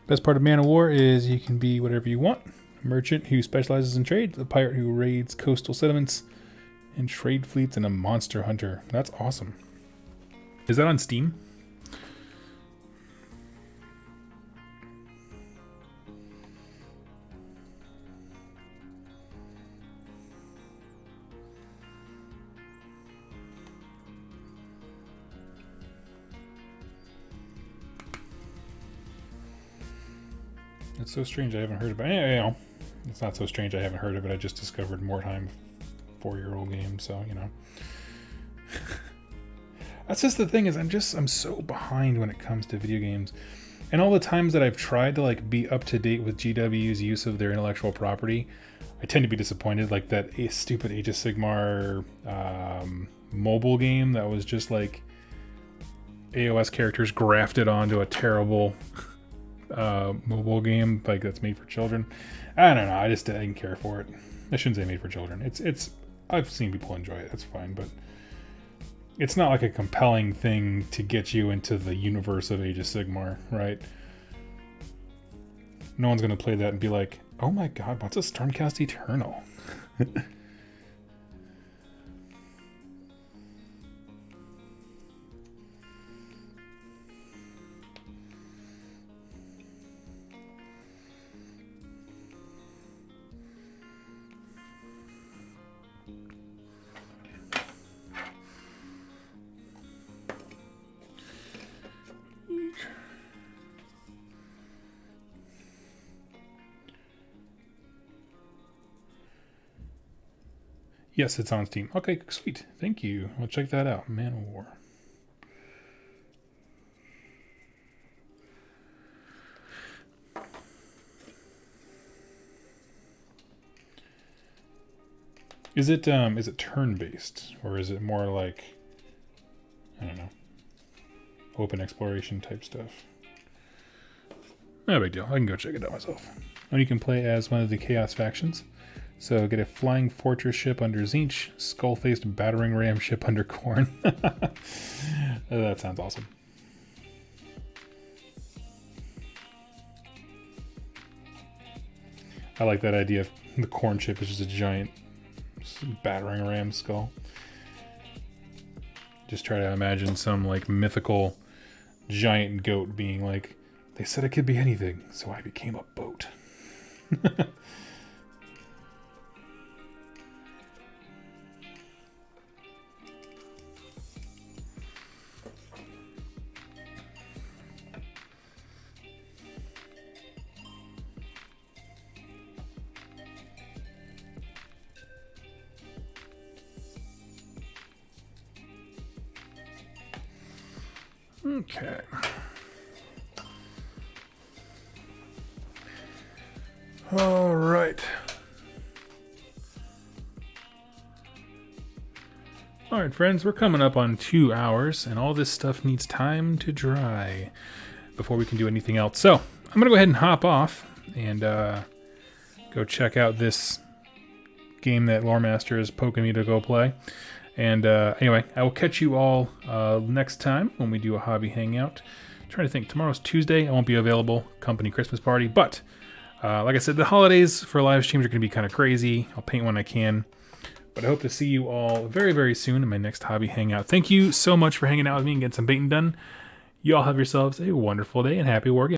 Best part of Man of War is you can be whatever you want. A merchant who specializes in trade, a pirate who raids coastal settlements and trade fleets, and a monster hunter. That's awesome. Is that on Steam? It's so strange I haven't heard about it. You know, it's not so strange I haven't heard of it. I just discovered Mordheim, 4-year-old game, so, you know. That's just the thing, is I'm so behind when it comes to video games. And all the times that I've tried to like be up to date with GW's use of their intellectual property, I tend to be disappointed. Like that stupid Age of Sigmar mobile game that was just like AOS characters grafted onto a terrible mobile game like that's made for children. I don't know. I didn't care for it. I shouldn't say made for children. It's I've seen people enjoy it. That's fine, but it's not like a compelling thing to get you into the universe of Age of Sigmar, right? No one's gonna play that and be like, "Oh my god, what's a Stormcast Eternal?" Yes, it's on Steam. Okay, sweet. Thank you. I'll check that out. Man of War. Is it turn-based, or is it more like, I don't know, open exploration type stuff? No big deal. I can go check it out myself. And you can play as one of the Chaos factions. So get a flying fortress ship under Zinch, skull-faced battering ram ship under Khorne. That sounds awesome. I like that idea of the Khorne ship is just a giant battering ram skull. Just try to imagine some like mythical giant goat being like, they said it could be anything, so I became a boat. Okay. All right. All right, friends, we're coming up on 2 hours, and all this stuff needs time to dry before we can do anything else. So I'm going to go ahead and hop off and go check out this game that Loremaster is poking me to go play. And anyway, I will catch you all next time when we do a hobby hangout. I'm trying to think, tomorrow's Tuesday. I won't be available. Company Christmas party. But like I said, the holidays for live streams are going to be kind of crazy. I'll paint when I can. But I hope to see you all very, very soon in my next hobby hangout. Thank you so much for hanging out with me and getting some baiting done. You all have yourselves a wonderful day and happy wargaming.